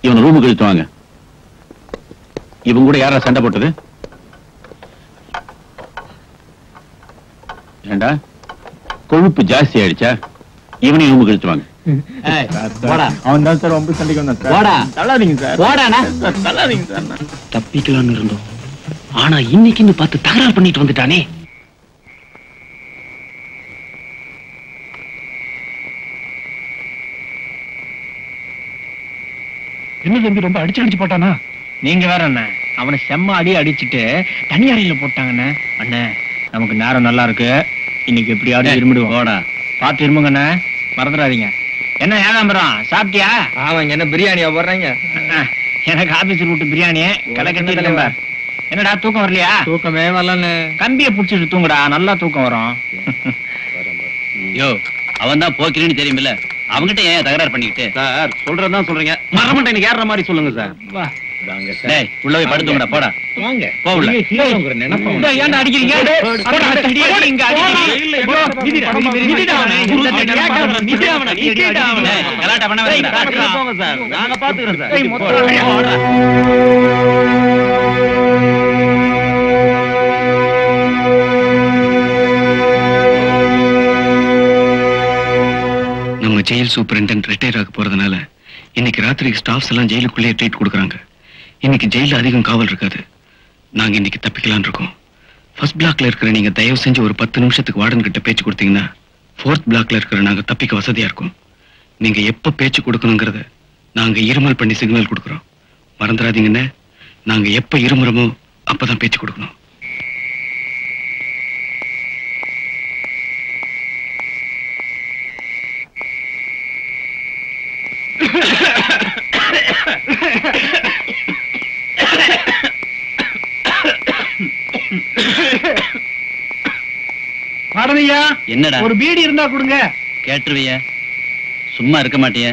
இவன் ரூமுக்கு இழுத்து வாங்க. இவங்க கூட யாரா சண்டை போட்டது? ஏண்டா கொழுப்பு ஜாஸ்தி ஆயிடுச்சா? இவனையும் ரூமுக்கு இழுத்து வாங்க. அவன் தான் சார் ரொம்ப சண்டைக்கு வந்தான் சார். தள்ளாதீங்க சார், தள்ளாதீங்க சார். தப்பிக்கலாம்னு இருந்தோம், ஆனா இன்னைக்குன்னு பார்த்து தகராறு பண்ணிட்டு வந்துட்டானே. என்ன தம்பி ரொம்ப அடிச்சு போட்டானா? நீங்க வேற அண்ணா, அவனை செம்ம அடி அடிச்சுட்டு தனி அறையில போட்டாங்கண்ணே. அண்ணே நமக்கு நேரம் நல்லா இருக்கு, இன்னைக்கு எப்படியாவது இருமிடுவோம். போடா பார்த்து இருமுங்கண்ணே, மறந்துடாதீங்க. என்ன ஏகாம்பரம் சாப்பிட்டியா? அவங்க என்ன பிரியாணியா போடுறாங்க? எனக்கு ஆபீஸ் விட்டு பிரியாணி கடை கட்டி. என்னடா தூக்கம் வரலையா? தூக்கமே வரலன்னு. கம்பியை புடிச்சிட்டு தூங்குடா, நல்லா தூக்கம் வரும். யோ, அவன் தான் போக்கிறேன்னு தெரியுமில்ல, அவங்கிட்ட ஏன் தகராறு பண்ணிக்கிட்டு? சார் சொல்றதுதான் சொல்றீங்க, மரமண்டை எனக்கு ஏற மாதிரி சொல்லுங்க சார். டேய் உள்ள போய் படுத்துங்கடா, போடா வாங்க போ உள்ள. ஏன்டா அடிக்கிறீங்க? கலாட்டா பண்ண வேண்டாம், போங்க சார், நாங்க பாத்துக்கிறோம் சார். நம்ம ஜெயில் சூப்பரிண்டென்ட் ரிட்டையர் ஆக போறதுனால இன்னைக்கு ராத்திரிக்கு ஸ்டாஃப்ஸ் எல்லாம் ஜெயிலுக்குள்ளேயே ட்ரீட் கொடுக்குறாங்க. இன்னைக்கு ஜெயில அதிகம் காவல் இருக்காது. நாங்க இன்னைக்கு தப்பிக்கலான் இருக்கோம். ஃபர்ஸ்ட் பிளாக்ல இருக்கிற நீங்க தயவு செஞ்சு ஒரு 10 நிமிஷத்துக்கு வார்டன் கிட்ட பேச்சு கொடுத்தீங்கன்னா 4th பிளாக்ல இருக்கிற நாங்க தப்பிக்க வசதியா இருக்கும். நீங்க எப்ப பேச்சு கொடுக்கணுங்கிறத நாங்க இருமல் பண்ணி சிக்னல் கொடுக்குறோம். மறந்துடாதீங்கன்னு, நாங்க எப்ப இருமுறமோ அப்பதான் பேச்சு கொடுக்கணும். வாடனையா என்னடா ஒரு பீடி இருந்தா கொடுங்க. கேட்டுருவிய சும்மா இருக்க மாட்டிய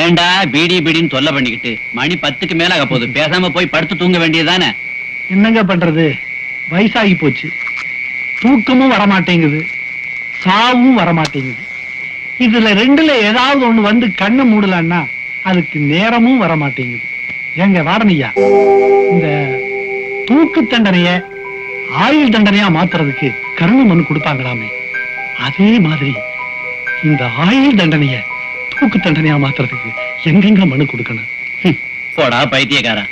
ஏண்டா பீடி பீடின்னு தொல்லை பண்ணிக்கிட்டு மணி 10க்கு மேல ஆக போகுது பேசாம போய் படுத்து தூங்க வேண்டியதானே என்னங்க பண்றது வயசாகி போச்சு தூக்கமும் வரமாட்டேங்குது சாவும் வரமாட்டேங்குது இதுல ரெண்டுல ஏதாவது ஒண்ணு வந்து கண்ணை மூடலான்னா அதுக்கு நேரமும் வரமாட்டேங்குது எங்க வாடனையா இந்த தூக்கு தண்டனைய ஆயுள் தண்டனையா மாத்துறதுக்கு கருணை மனு கொடுப்பாங்களாமே அதே மாதிரி இந்த ஆயுள் தண்டனைய தூக்கு தண்டனையா மாத்துறதுக்கு எங்கெங்க மனு கொடுக்கணும் போடா பைத்தியக்காரா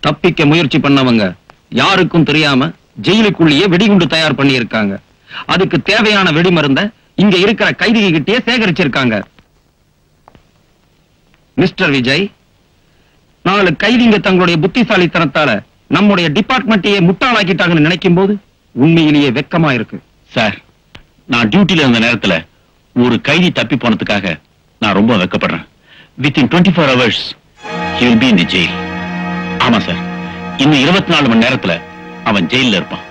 தப்பிக்க முயற்சி பண்ணவங்க யாருக்கும் தெரியாம ஜெயிலுக்குள்ளேயே வெடிகுண்டு தயார் பண்ணி இருக்காங்க. அதுக்கு தேவையான வெடிமருந்த இங்க இருக்கிற கைதிகிட்டே சேகரிச்சிருக்காங்க. மிஸ்டர் விஜய், 4 கைதிங்க தங்களுடைய புத்திசாலித்தனத்தால நம்முடைய டிபார்ட்மெண்ட்டையே முட்டாளாக்கிட்டாங்கன்னு நினைக்கும் போது உண்மையிலேயே வெக்கமா இருக்கு. சார், நான் டியூட்டில இருந்த நேரத்துல ஒரு கைதி தப்பி போனதுக்காக நான் ரொம்ப வெக்கப்படுறேன். Within 24 hours he will be in the jail. ஆமா சார், இன்னும் 24 மணி நேரத்துல அவன் ஜெயில இருப்பான்.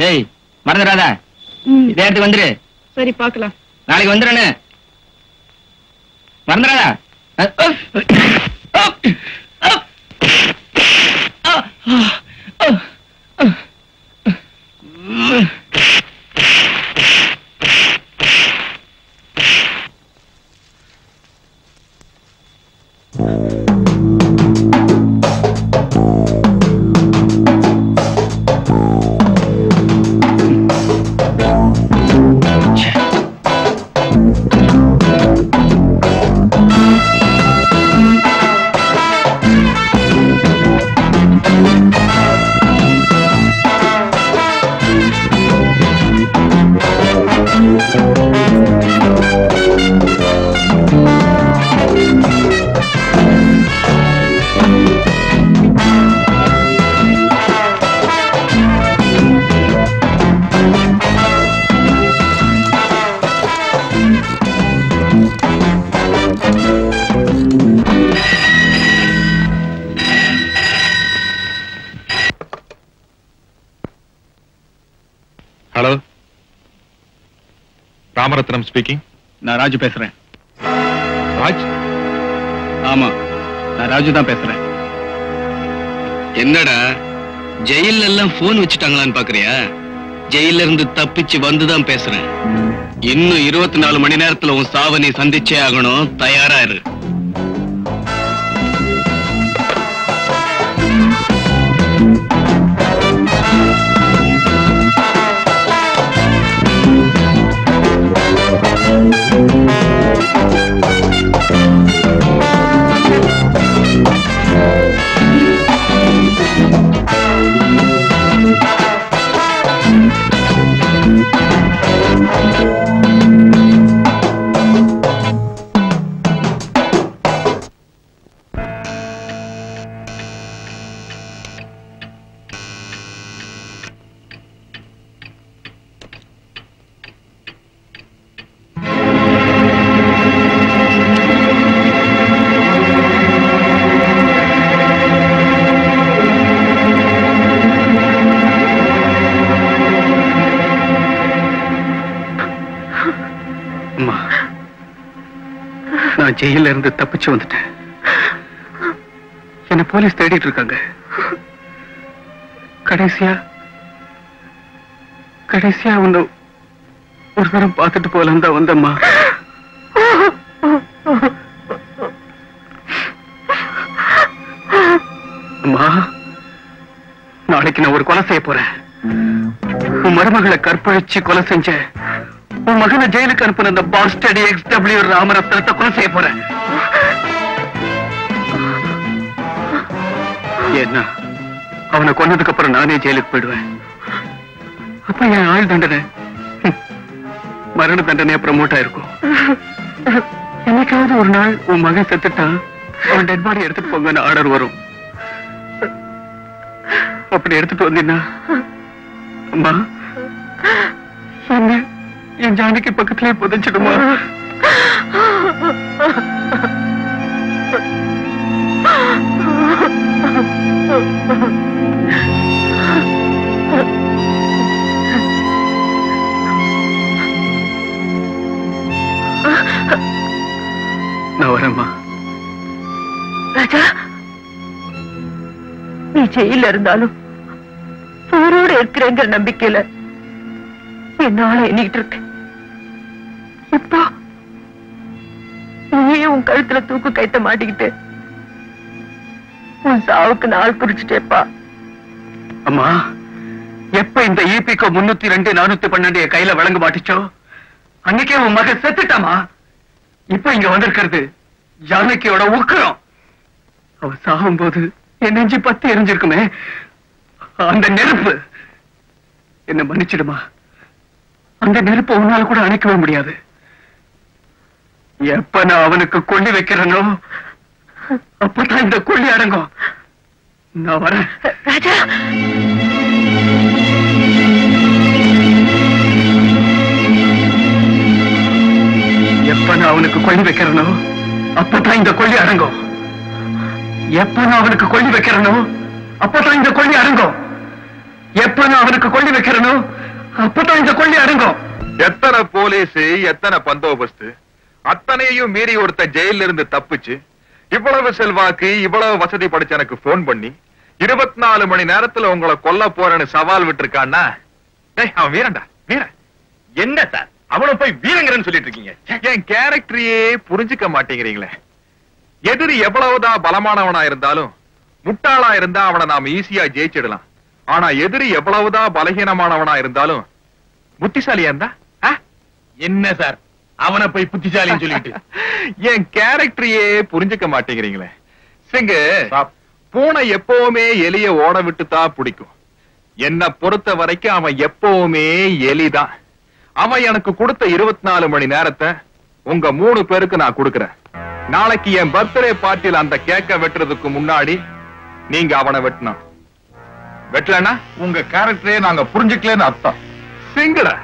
ஏய் மறந்துடாத, இதே இடத்துக்கு வந்துரு. சரி, பார்க்கலாம். நாளைக்கு வந்துடுறேன்னு மறந்துடாதா. Hello, Ramaratnam speaking. நான் ராஜு பேசுறேன். ராஜ்? ஆமா, நான் ராஜு தான் பேசுறேன். என்னடா ஜெயில எல்லாம் போன் வச்சுட்டாங்களான்னு பாக்குறியா? ஜெயில இருந்து தப்பிச்சு வந்துதான் பேசுறேன். இன்னும் 24 மணி நேரத்துல உன் சாவை நீ சந்திச்சே ஆகணும். தயாரா இரு. நான் ஜெயில இருந்து தப்பிச்சு வந்துட்டேன். என்ன போலீஸ் தேடிட்டு இருக்காங்க. கடைசியா உன்னை ஒரு தரம் பார்த்துட்டு போலாம் தான் வந்தம்மா. அம்மா, நாளைக்கு நான் ஒரு கொலை செய்ய போறேன். உன் மருமகளை கற்பழிச்சு கொலை செஞ்ச உன் மகனை ஜெயிலுக்கு அனுப்பின அந்த பாஸ்டர்ட் XW ராமரத்னத்தை கொலை செய்ய போறேன். என்ன, அவனை கொன்னதுக்கு அப்புறம் நானே ஜெயிலுக்கு போயிடுவேன். அப்ப என் ஆயுள் தண்டனை மரண தண்டனை ப்ரமோட் ஆயிருக்கும். என்னைக்காவது ஒரு நாள் உன் மகன் செத்துட்டான், அவன் டெட் பாடி எடுத்துட்டு போங்கன்னு ஆர்டர் வரும். அப்படி எடுத்துட்டு வந்தீங்கன்னா அம்மா என்ன என் ஜானகி பக்கத்திலே புதைச்சிடுமா? நான் வரேம்மா. ராஜா, நீ ஜெயில இருந்தாலும் உயிரோட இருக்கிறேங்கிற நம்பிக்கையில என்னால எண்ணிட்டு இருக்கேன். இப்போ நீயே உன் கழுத்துல தூக்கு கைத்த மாட்டிக்கிட்டு உன் சாவுக்கு நாள் குறிச்சிட்டேப்பா. அம்மா, எப்ப இந்த EPCO 302 412 கையில வழங்க மாட்டிச்சோ அன்னைக்கே உன் மகன் செத்துட்டாமா. இப்ப இங்க வந்திருக்கிறது ஜானகியோட உக்கிரம். அவ சாகும் போது என் நெஞ்சு பத்தி எரிஞ்சிருக்குமே அந்த நெருப்பு. என்ன மன்னிச்சிடுமா, அந்த நெருப்பை உன்னால கூட அணைக்கவே முடியாது. எப்ப நான் அவனுக்கு கொள்ளி வைக்கிறேனோ அப்பதான் இந்த கொள்ளி அடங்கும். நான் வரேன். ராஜா, எப்ப நான் அவனுக்கு கொள்ளி வைக்கிறேனோ அப்பதான் இந்த கொள்ளி அடங்கும். எப்ப நான் அவனுக்கு கொள்ளி வைக்கிறேனோ அப்பதான் இந்த கொள்ளி அடங்கும். எப்ப நான் அவனுக்கு கொள்ளி வைக்கிறேனோ அப்பதான் இந்த கொள்ளி அடங்கும். எத்தனை போலீஸ், எத்தனை பந்தோபஸ்து, அத்தனையும் மீறி ஒருத்த ஜெயில இருந்து தப்பிச்சு இவ்வளவு செல்வாக்கு இவ்வளவு வசதி படைச்ச எனக்கு போன் பண்ணி 24 மணி நேரத்துல உங்களை கொல்ல போறேன்னு சவால் விட்டுருக்கான்னா அவன் வீரன்டா வீரன். என்ன சார் அவனை போய் வீரங்கிறன்னு சொல்லிட்டு இருக்கீங்க? என் கேரக்டரையே புரிஞ்சுக்க மாட்டேங்கிறீங்களே. எதிரி எவ்வளவுதான் பலமானவனா இருந்தாலும் முட்டாளா இருந்தா அவனை நாம ஈஸியா ஜெயிச்சிடலாம். ஆனா எதிரி எவ்வளவுதான் பலகீனமானவனா இருந்தாலும் புத்திசாலியா இருந்தா என்ன சார் அவனை போய் புத்திசாலின்னு சொல்லிட்டு என் கேரக்டரையே புரிஞ்சுக்க மாட்டேங்கிறீங்களே. சிங்கு பூனை எப்பவுமே எலிய ஓட விட்டு தான் பிடிக்கும். என்ன பொறுத்த வரைக்கும் அவன் எப்பவுமே எலிதான். அவன் எனக்கு கொடுத்த 24 மணி நேரத்தை உங்க 3 பேருக்கு நான் கொடுக்கிறேன். நாளைக்கு என் பர்த்டே பார்ட்டியில அந்த கேக்க வெட்டுறதுக்கு முன்னாடி நீங்க அவனை வெட்டணும். வெட்டலன்னா உங்க கேரக்டரே நாங்க புரிஞ்சுக்கலன்னு அர்த்தம். சிங்குடா.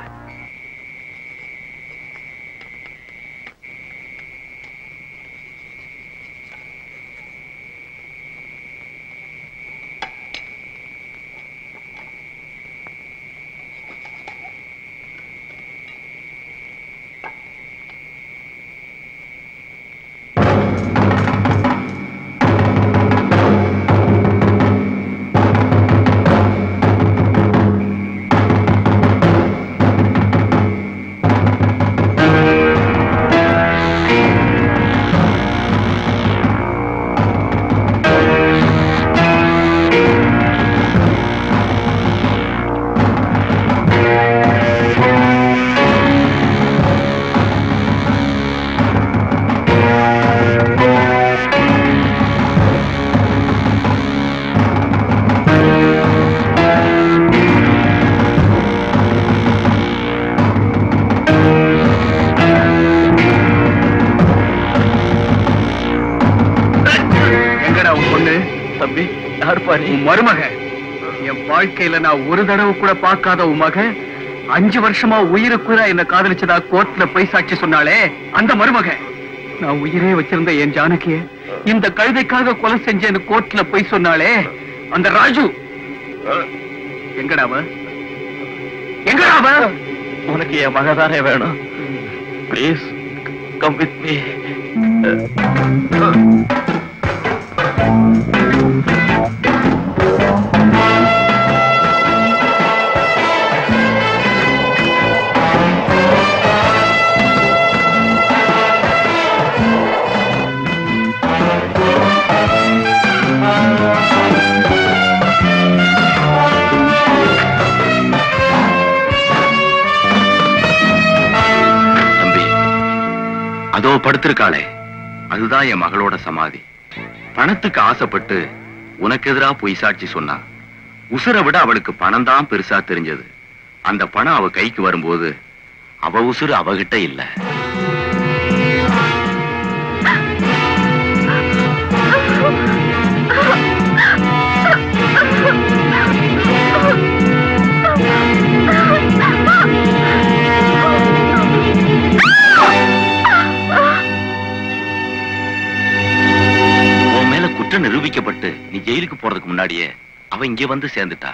மருமக என் வாழ்க்கையில நான் ஒரு தடவை கூட பார்க்காத உன் மக 5 வருஷமா உயிருக்குறா என்ன காதலிச்சதா கோர்ட்ல போய் சாட்சி சொன்னாலே அந்த மருமக. நான் உயிரே வச்சிருந்த என் ஜானகிய இந்த கழுதைக்காக கொலை செஞ்சேன்னு கோர்ட்ல போய் சொன்னாலே அந்த ராஜு. எங்கடாவ எங்கடாவ? உனக்கு என் மகதானே வேணும். Please come with me. அதோ படுத்திருக்காளே அதுதான் என் மகளோட சமாதி. பணத்துக்கு ஆசைப்பட்டு உனக்கு எதிரா பொய் சாட்சி சொன்னா. உசுரை விட அவளுக்கு பணம் தான் பெருசா தெரிஞ்சது. அந்த பணம் அவ கைக்கு வரும்போது அவ உசுறு அவகிட்ட இல்ல. குற்றம் நிரூபிக்கப்பட்டு நீ ஜெயிலுக்கு போறதுக்கு முன்னாடியே அவ இங்கே வந்து சேர்ந்துட்டா.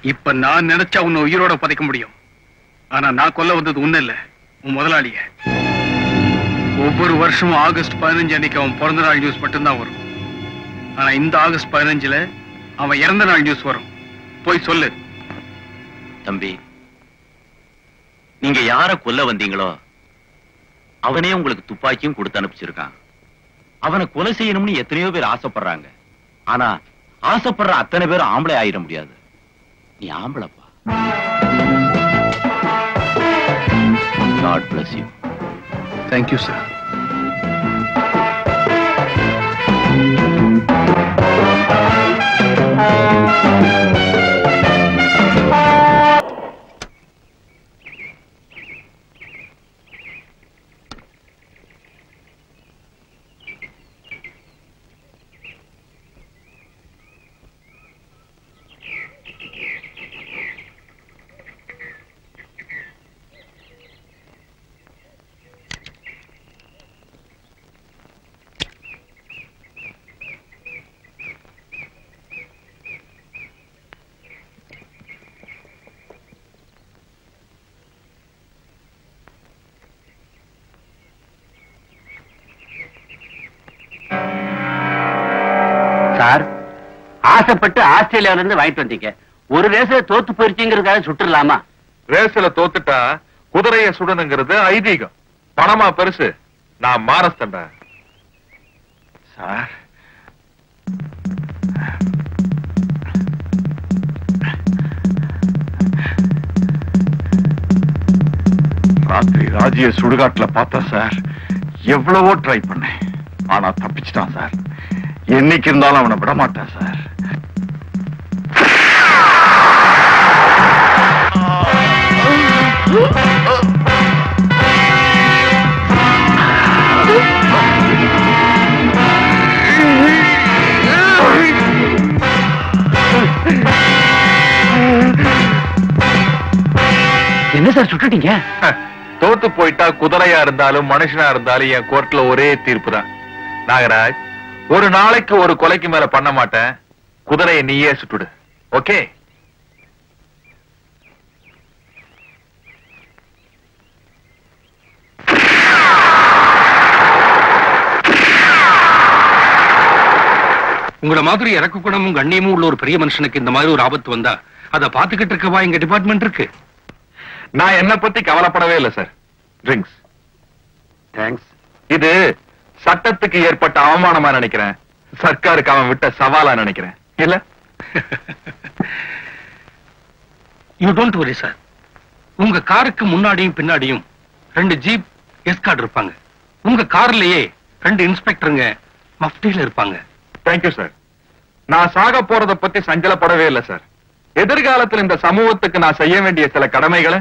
இப்ப நான் நினைச்சா உன்னை உயிரோட புதைக்க முடியும். ஆனா நான் கொல்ல வந்தது உன்ன இல்ல, உன் முதலாளிய. ஒவ்வொரு வருஷமும் ஆகஸ்ட் 15 அன்னைக்கு அவன் பிறந்த நாள் நியூஸ் மட்டும்தான் வரும். ஆனா இந்த ஆகஸ்ட் 15ல அவன் இறந்த நாள் நியூஸ் வரும். போய் சொல்லு. தம்பி, நீங்க யார கொல்ல வந்தீங்களோ அவனே உங்களுக்கு துப்பாக்கியும் கொடுத்து அனுப்பிச்சிருக்கான். அவனை கொலை செய்யணும்னு எத்தனையோ பேர் ஆசைப்படுறாங்க. ஆனா ஆசைப்படுற அத்தனை பேரும் ஆம்பளை ஆயிட முடியாது. நீ ஆம்பளப்பா. God bless you. Thank you, sir. Sir, ஆசைப்பட்டு ஆஸ்திரேலியாவில இருந்து வாங்கிட்டு வந்தீங்க. ஒரு ரேஸ்ல தோத்து போயிருச்சுங்கிறதுக்காக சுட்டுலாமா? ரேஸ்ல தோத்துட்டா குதிரைய சுடணுங்கிறது ஐதீகம். பணமா பெருசு? நான் மாரஸ்தண்டா சார். ராத்திரி ராஜிய சுடுகாட்டுல பார்த்தா சார், எவ்வளவோ ட்ரை பண்ணேன். ஆனா தப்பிச்சிட்டான் சார். என்னைக்கு இருந்தாலும் அவனை விட மாட்டான் சார். என்ன சார் சுட்டுட்டீங்க? தோத்து போயிட்டா குதிரையா இருந்தாலும் மனுஷனா இருந்தாலும் என் கோர்ட்ல ஒரே தீர்ப்பு தான். நாகராஜ், ஒரு நாளைக்கு ஒரு கொலைக்கு மேல பண்ண மாட்டேன். குதிரையை நீயே சுட்டுடு. ஓகே? உங்களை மாதிரி இறக்க குணமும் கண்ணியமும் உள்ள ஒரு பெரிய மனுஷனுக்கு இந்த மாதிரி ஒரு ஆபத்து வந்தா அதை பாத்துக்கிட்டு இருக்கவா எங்க டிபார்ட்மெண்ட் இருக்கு? நான் என்ன பத்தி கவலைப்படவே இல்லை சார். ட்ரிங்க்ஸ். தேங்க்ஸ். இது சட்டத்துக்கு ஏற்பட்ட அவமானமா நினைக்கிறேன். சர்க்காருக்கு அவன் விட்ட சவாலா நினைக்கிறேன். இல்ல? You don't worry sir. உங்க காருக்கு முன்னாடியும் பின்னாடியும் 2 ஜீப் எஸ்கார்ட் இருப்பாங்க. உங்க கார்லயே 2 இன்ஸ்பெக்டருங்க மஃப்டில இருப்பாங்க. Thank you sir. நான் சாக போறத பத்தி சஞ்சலப்படவே இல்லை சார். எதிர்காலத்தில் இந்த சமூகத்துக்கு நான் செய்ய வேண்டிய சில கடமைகளை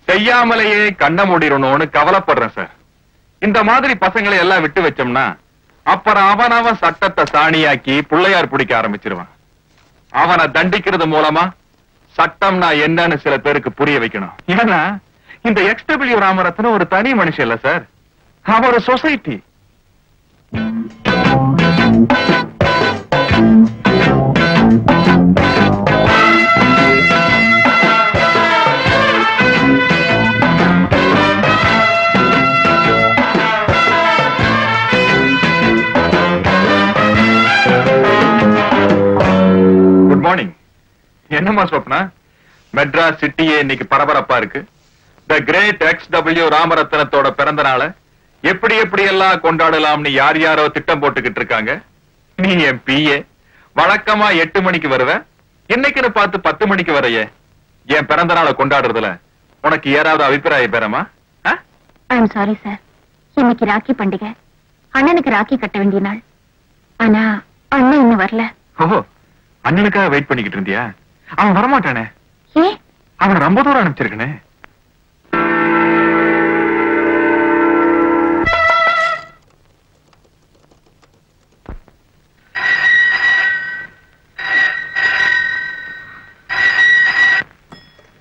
செய்யாமலேயே கண்ண மூடிடணும்னு கவலைப்படுறேன் சார். இந்த மாதிரி பசங்களை எல்லாம் விட்டு வச்சோம்னா அப்புறம் அவன் சட்டத்தை சாணியாக்கி பிள்ளையார் பிடிக்க ஆரம்பிச்சிருவான். அவனை தண்டிக்கிறது மூலமா சட்டம்னா என்னன்னு சில பேருக்கு புரிய வைக்கணும். ஏன்னா இந்த XW ராமரத்னம் ஒரு தனி மனுஷன் இல்ல சார். அவன் ஒரு சொசைட்டி. Good morning. என்னம்மா சொப்னா, மெட்ராஸ் சிட்டியே இன்னைக்கு பரபரப்பா இருக்கு. த கிரேட் XW ராமரத்னத்தோட பிறந்த நாளை எப்படி எப்படி எல்லாம் கொண்டாடலாம்னு யார் யாரோ திட்டம் போட்டுக்கிட்டு இருக்காங்க. நீ என் PA. வழக்கமா 8 மணிக்கு வருவ, இன்னைக்குன்னு பார்த்து 10 மணிக்கு வரையே. என் பிறந்த நாளை கொண்டாடுறதுல உனக்கு ஏதாவது அபிப்பிராய பேரமா? I'm sorry sir. இன்னைக்கு ராக்கி பண்டிகை. அண்ணனுக்கு ராக்கி கட்ட வேண்டிய நாள். ஆனா அண்ணன் இன்னும் வரல. ஓஹோ, அண்ணனுக்காக வெயிட் பண்ணிக்கிட்டு இருந்தியா? அவன் வரமாட்டானே. ஏ, அவன் ரொம்ப தூரம் அனுப்பிச்சிருக்கனே.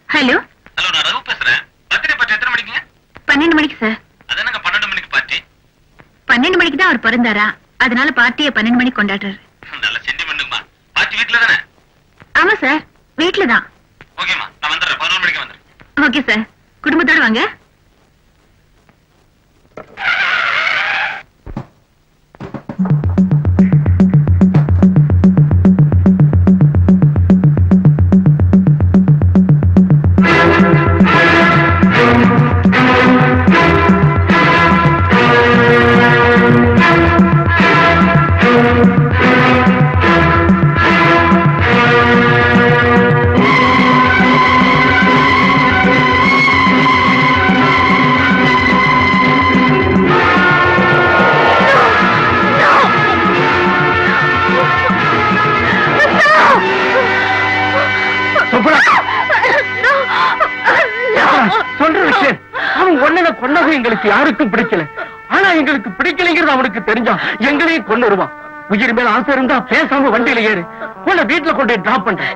ஹலோ. ஹலோ, நான் ரகு பேசுறேன். பர்த்டே பார்ட்டி எத்தனை மணிக்கு? 12 மணிக்கு சார். அது என்னங்க 12 மணிக்கு பார்ட்டி? 12 மணிக்கு தான் அவர் பிறந்தாரா, அதனால பார்ட்டியை 12 மணிக்கு கொண்டாடுறாரு. நல்ல சென்டிமெண்ட்டுமா. பார்ட்டி வீட்ல தானே? ஆமா சார், வீட்டுல தான். ஓகேமா, நான் வந்துடுறேன். 11 மணிக்கு வந்துடுறேன். ஓகே சார், குடும்பத்தோட வாங்க. எங்களுக்கு யாருக்கும் பிடிக்கல. ஆனா எங்களுக்கு பிடிக்கலைங்கிறது அவனுக்கு தெரிஞ்சா எங்களையும் கொண்டு வருவான். உயிர் மேல ஆசை இருந்தா பேசாம வண்டியில ஏறு, உன்னை வீட்டுல கொண்டு டிராப் பண்றேன்.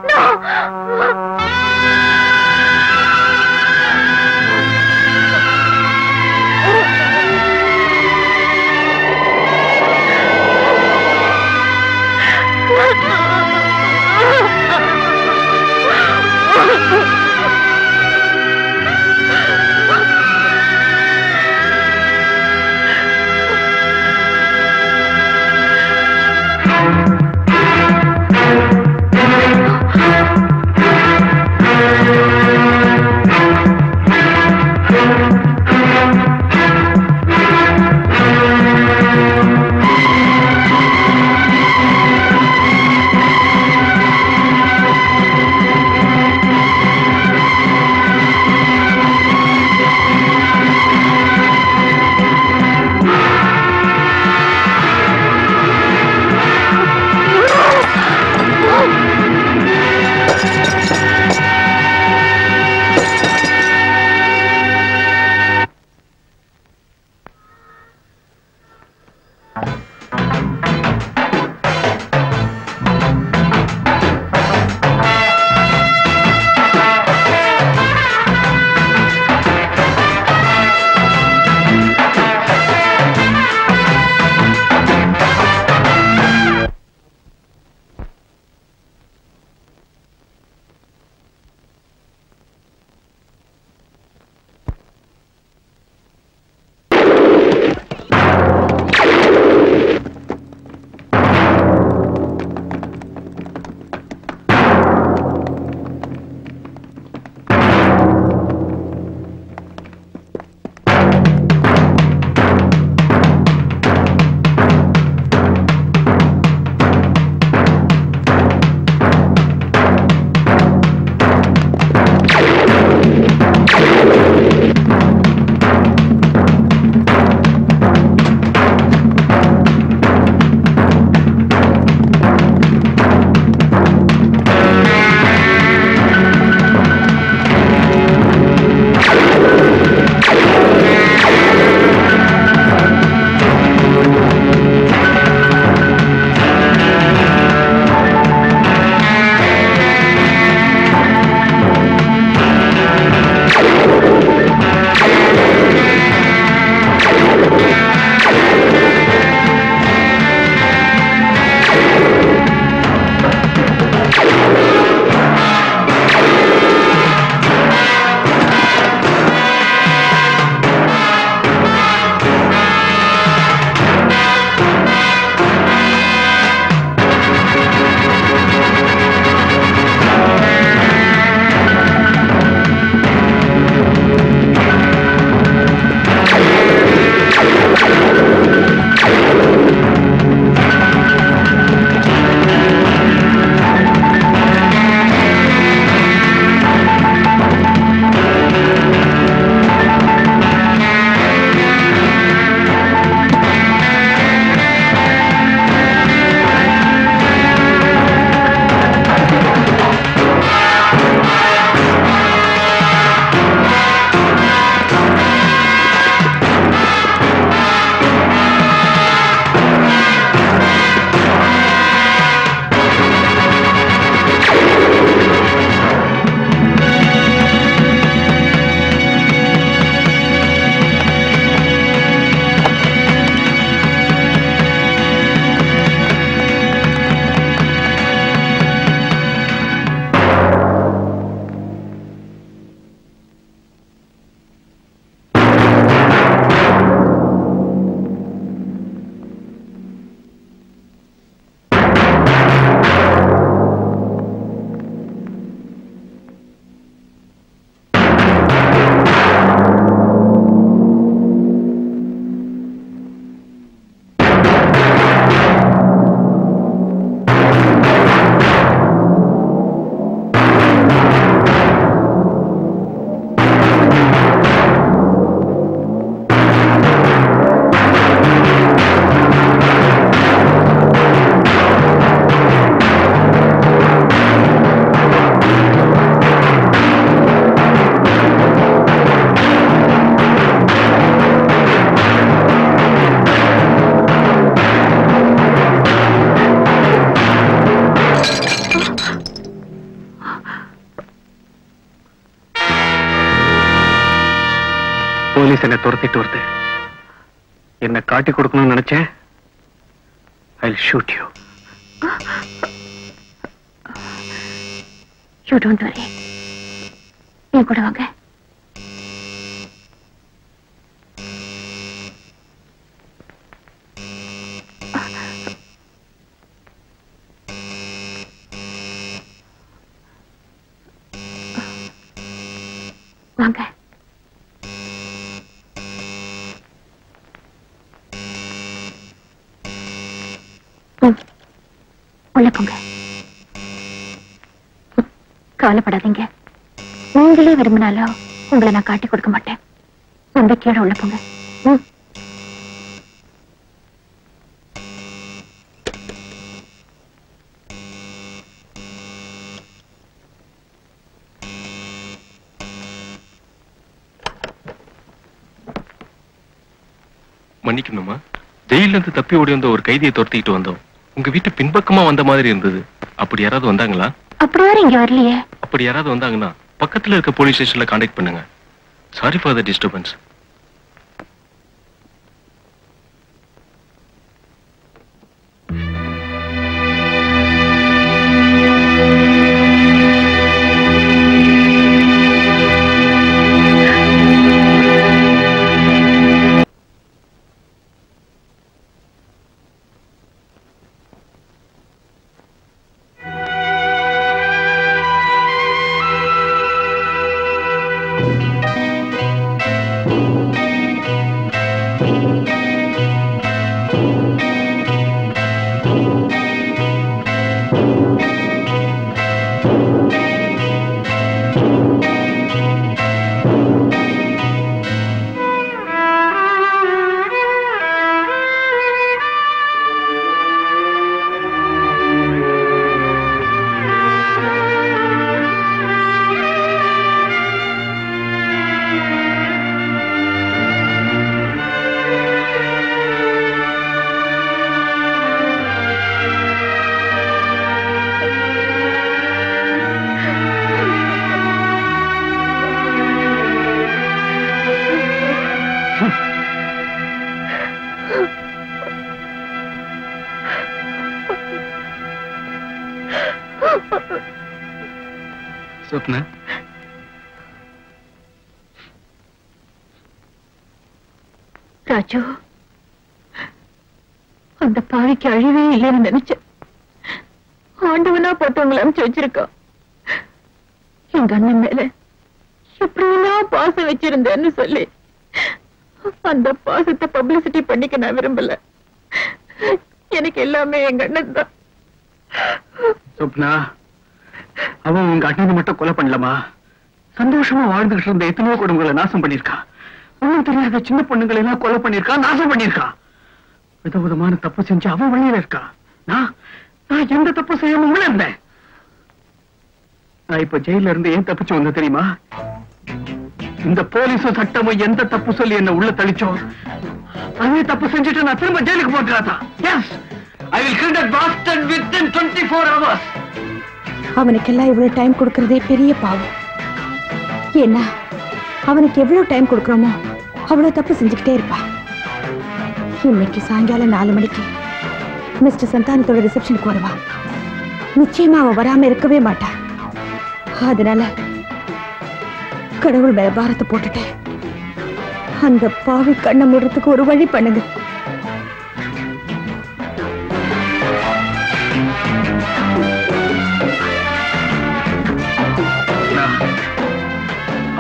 துரத்திட்டு வருது. என்ன காட்டி கொடுக்கணும்னு நினைச்சேன். I'll shoot you. You don't worry. என் கூட வாங்க. வாங்க. உள்ள போங்க. கவலைப்படாதீங்க. நீங்களே விரும்பினாலும் உங்களை நான் காட்டி கொடுக்க மாட்டேன். ரொம்ப கீழே உள்ள போங்க. மன்னிக்கணுமா, ஜெயில இருந்து தப்பி ஓடி வந்த ஒரு கைதியை துரத்திட்டு வந்தோம். உங்க வீட்டு பின்பக்கமா வந்த மாதிரி இருந்தது. அப்படி யாராவது வந்தாங்களா? அப்படி யாரும் இங்க வரலையே. அப்படி யாராவது வந்தாங்கன்னா பக்கத்துல இருக்க போலீஸ் ஸ்டேஷன்ல கான்டாக்ட் பண்ணுங்க. Sorry for the disturbance. Swapna, Raju, அந்த பாவிக்கு அழிவே இல்லைன்னு நினைச்சேன். ஆண்டவனா போட்டவங்களை அனுப்பிச்சு வச்சிருக்கான். எங்க அண்ணன் மேல எப்படியெல்லாம் பாசம் வச்சிருந்தேன்னு சொல்லி அந்த பாசத்தை பப்ளிசிட்டி பண்ணிக்க நான் விரும்பல. எனக்கு எல்லாமே எங்க அண்ணன் தான். சொப்னா, அவன் உங்க அண்ணனை மட்டும் கொலை பண்ணலாமா? சந்தோஷமா வாழ்ந்துகிட்டு இருந்த எத்தனையோ குடும்பங்களை நாசம் பண்ணிருக்கான். ஒன்னும் தெரியாத சின்ன பொண்ணுங்களை எல்லாம் கொலை பண்ணிருக்கான், நாசம் பண்ணிருக்கான். விதவிதமான தப்பு செஞ்சு அவன் வழியில இருக்கான். நான் எந்த தப்பு செய்யாம உள்ள இருந்தேன். நான் இப்ப ஜெயில இருந்து ஏன் தப்பிச்சு வந்த தெரியுமா? இந்த போலீஸும் சட்டமும் எந்த தப்பு சொல்லி என்ன உள்ள தளிச்சோ அதே தப்பு செஞ்சுட்டு நான் திரும்ப ஜெயிலுக்கு போட்டுறாதான். Yes, I will kill that bastard within 24 hours. அவனுக்கெல்லாம் இவ்வளவு டைம் கொடுக்கறதே பெரிய பாவம். ஏன்னா அவனுக்கு எவ்வளவு டைம் கொடுக்கறோமோ அவ்வளவு தப்பு செஞ்சுக்கிட்டே இருப்பா. இன்னைக்கு சாயங்காலம் 4 மணிக்கு மிஸ்டர் சந்தானத்தோட ரிசப்ஷனுக்கு வருவா. நிச்சயமா அவ வராம இருக்கவே மாட்டா. அதனால கடவுள் மேல பாரத்தை போட்டுட்டு அந்த பாவி கண்ணை மூடுறதுக்கு ஒரு வழி பண்ணுங்க.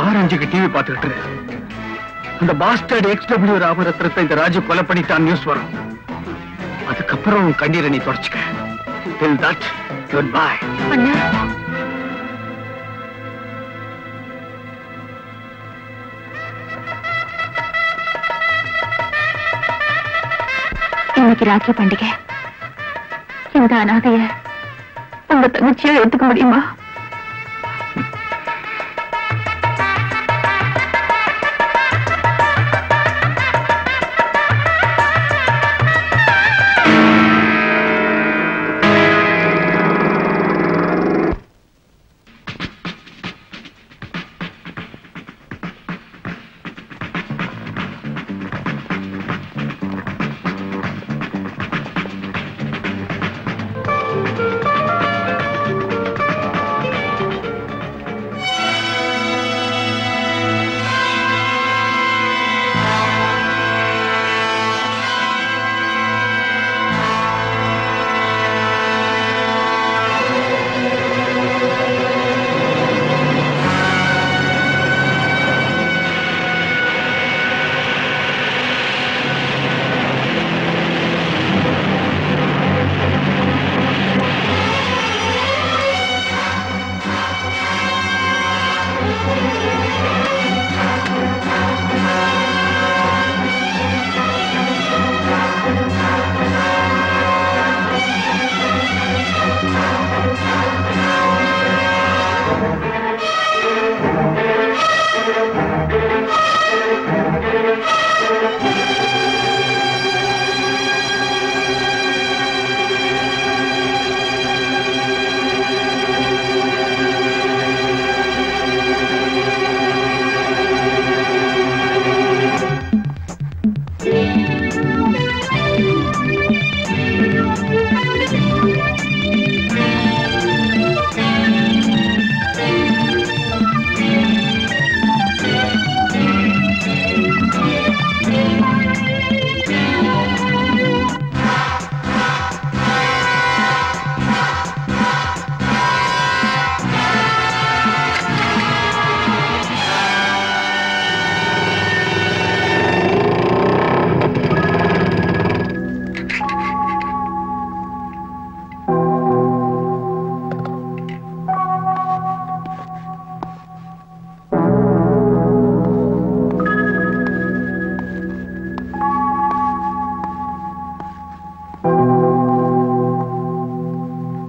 ஆரஞ்சுக்கு டிவி பார்த்துக்கிட்டு அந்த பாஸ்டர்ட் XW ராமரத்னத்தை இந்த ராஜு கொலை பண்ணிட்டான் நியூஸ் வரும். அதுக்கப்புறம் கண்ணீரை நீ தொடச்சுக்க. Till that, goodbye. இன்னைக்கு ராக்கி பண்டிகை. இந்த அனாதைய உங்க தங்கச்சியா எடுத்துக்க முடியுமா?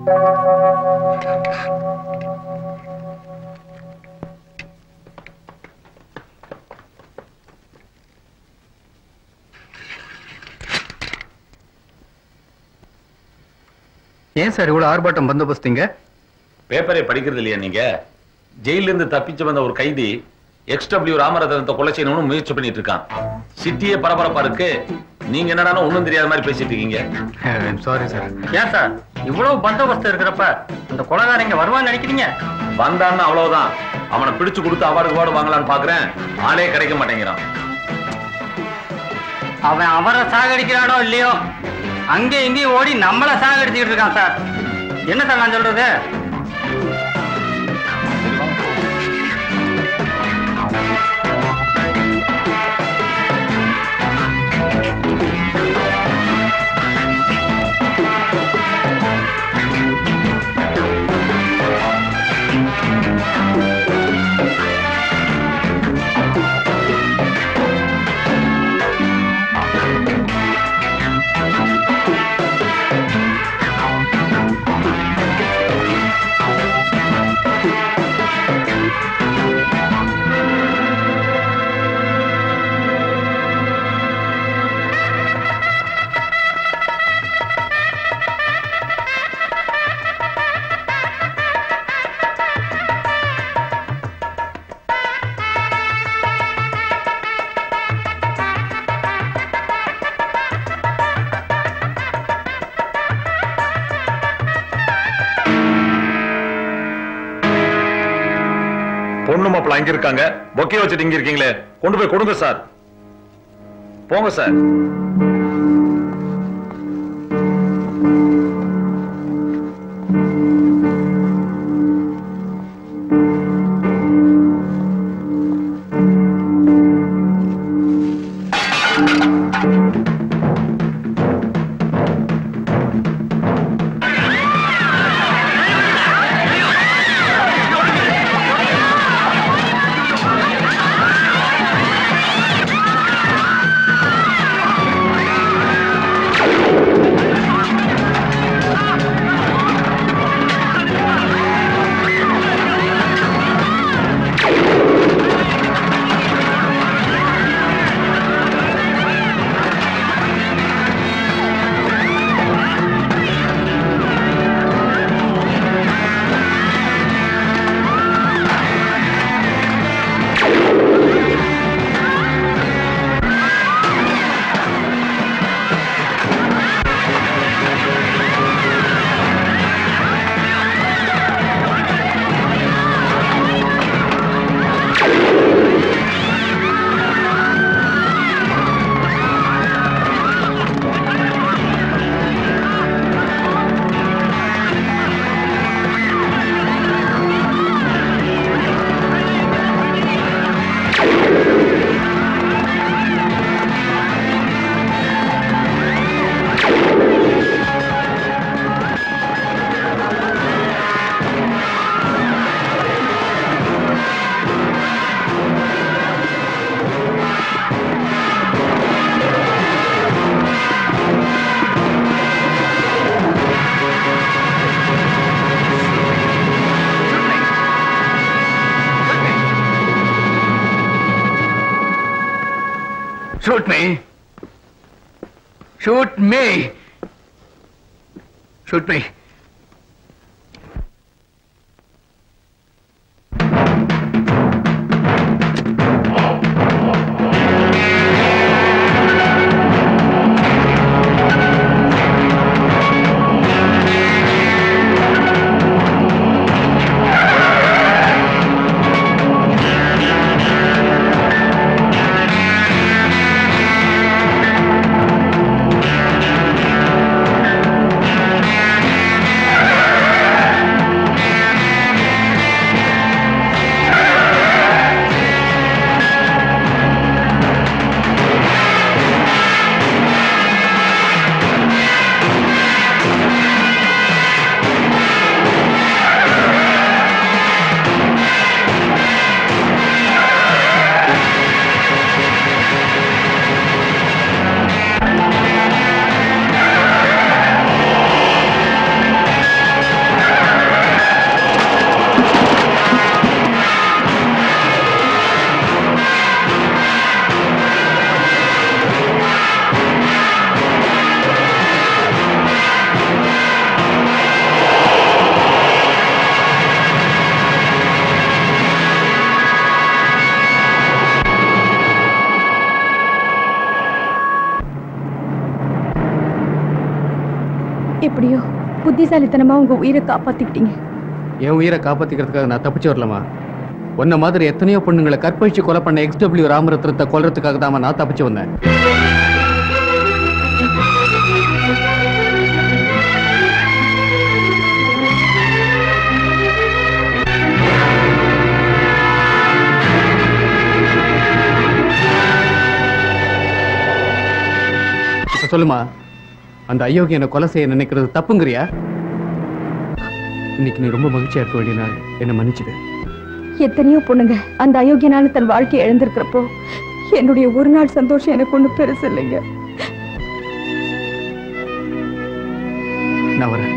ஏன் சார் இவ்வளவு ஆர்ப்பாட்டம் பந்தோபஸ்திங்க? பேப்பரை படிக்கிறது இல்லையா நீங்க? ஜெயில இருந்து தப்பிச்சு வந்த ஒரு கைதி XW ராமரத்னத்தை கொலை செய்யணும்னு முயற்சி பண்ணிட்டு இருக்கான். சிட்டியே பரபரப்பா இருக்கு. நீங்க என்னடா ஒண்ணும் தெரியாத மாதிரி பேசிட்டு இருக்கீங்க? Sorry sir. ஏன் சார் இவ்வளவு பந்தோபஸ்து இருக்கிறப்ப இந்த கொலைகாரங்க வருவான்னு நினைக்கிறீங்க? வந்தான்னு அவ்வளவுதான். அவனை பிடிச்சு கொடுத்து அவார்டு வாங்கலான்னு பாக்குறேன். ஆளே கிடைக்க மாட்டேங்கிறான். அவன் அவரை சாகடிக்கிறானோ இல்லையோ அங்கே இங்கேயும் ஓடி நம்மள சாகடிச்சுக்கிட்டு இருக்கான் சார். என்ன சார் நான் சொல்றது? பொண்ணு மாப்பிள்ள அங்க இருக்காங்க. பொக்கே வச்சுட்டு இங்க இருக்கீங்களே, கொண்டு போய் கொடுங்க சார். போங்க sir. Shoot me. Shoot me. Shoot me. புத்திசாலித்தனமா உங்க உயிரை காப்பாத்திக்கிட்டீங்க. என் உயிரை காப்பாத்திக்கிறதுக்காக நான் தப்பிச்சு வரலாமா? உன்ன மாதிரி எத்தனையோ பொண்ணுங்களை கற்பழிச்சு கொலை பண்ண XW ராமரத்னத்தை கொல்றதுக்காக தான் நான் தப்பிச்சு வந்தேன். சொல்லுமா, அந்த அயோக்கிய என்ன கொலை செய்ய நினைக்கிறது தப்புங்கிறியா? இன்னைக்கு நீ ரொம்ப மகிழ்ச்சியா இருக்க வேண்டிய நாள், என்ன மன்னிச்சுடு. எத்தனையோ பொண்ணுங்க அந்த அயோக்கியனால தன் வாழ்க்கையை இழந்திருக்கிறப்போ என்னுடைய ஒரு நாள் சந்தோஷம் எனக்கு ஒண்ணு பெருசு இல்லைங்க. நான் வரேன்.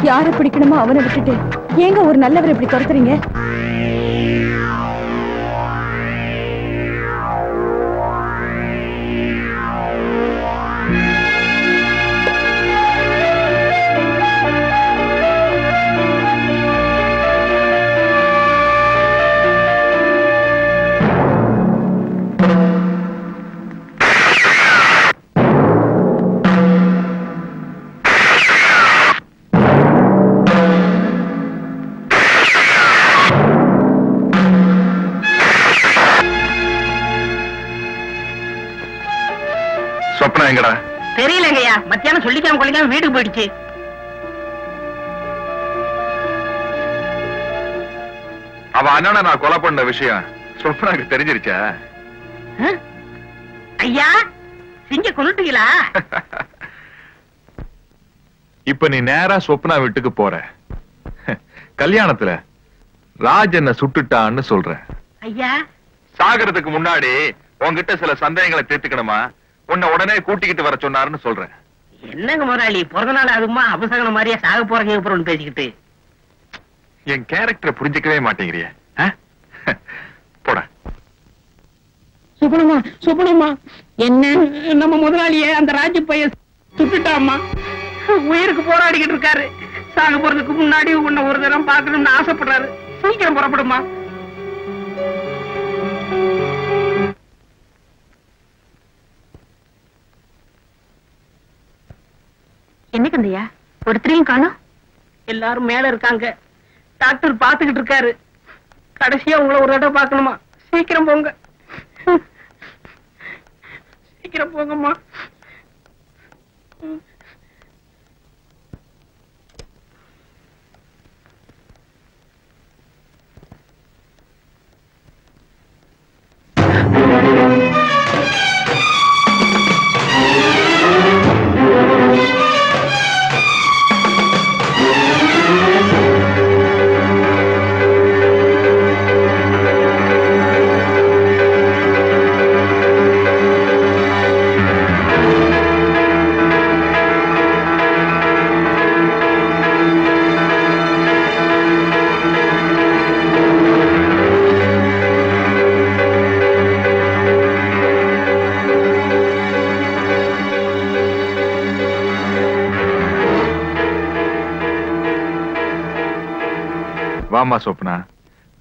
யாரை பிடிக்கணுமோ அவனை விட்டுட்டு ஏங்க ஒரு நல்லவரை இப்படி துரத்துறீங்க? தெரியலங்கய்யா, மத்தியானம் சொல்லிக்காம கொள்ளிக்காம வீட்டுக்கு போயிடுச்சு. அவ அண்ணனை நான் கொலை பண்ண விஷயம் சொப்னாக்கு தெரிஞ்சிருச்சா? ஐயா, சிங்க கொண்டுட்டீங்களா? இப்ப நீ நேரா சொப்னா வீட்டுக்கு போற. கல்யாணத்துல ராஜ் என்ன சுட்டுட்டான்னு சொல்ற. ஐயா, சாகறதுக்கு முன்னாடி உன்கிட்ட சில சந்தேகங்களை தீர்த்துக்கணுமா? உன்னை உடனே கூட்டிக்கிட்டு வர சொன்னாருன்னு சொல்றேன். என்னங்க முதலாளி, பிறந்த நாள் அதுமா அபசகன மாதிரியா சாக போறீங்க பேசிக்கிட்டு? என் கேரக்டரை புரிஞ்சுக்கவே மாட்டேங்கிறிய. போட சுப்பனம்மா, சுப்பனம்மா, என்ன நம்ம முதலாளியே அந்த ராஜு பையன் சுட்டுட்டாமா. உயிருக்கு போராடிக்கிட்டு இருக்காரு. சாக போறதுக்கு முன்னாடி உன்னை ஒரு தரம் பார்க்கணும்னு ஆசைப்படுறாரு. சீக்கிரம் புறப்படுமா. என்ன கந்தையா, ஒருத்தரையும் காணோம்? எல்லாரும் மேல இருக்காங்க. டாக்டர் பாத்துக்கிட்டு இருக்காரு. கடைசியா உங்களை ஒரு தடவை பார்க்கணுமா. சீக்கிரம் போங்க, சீக்கிரம் போங்கம்மா. வாமா சொப்னா,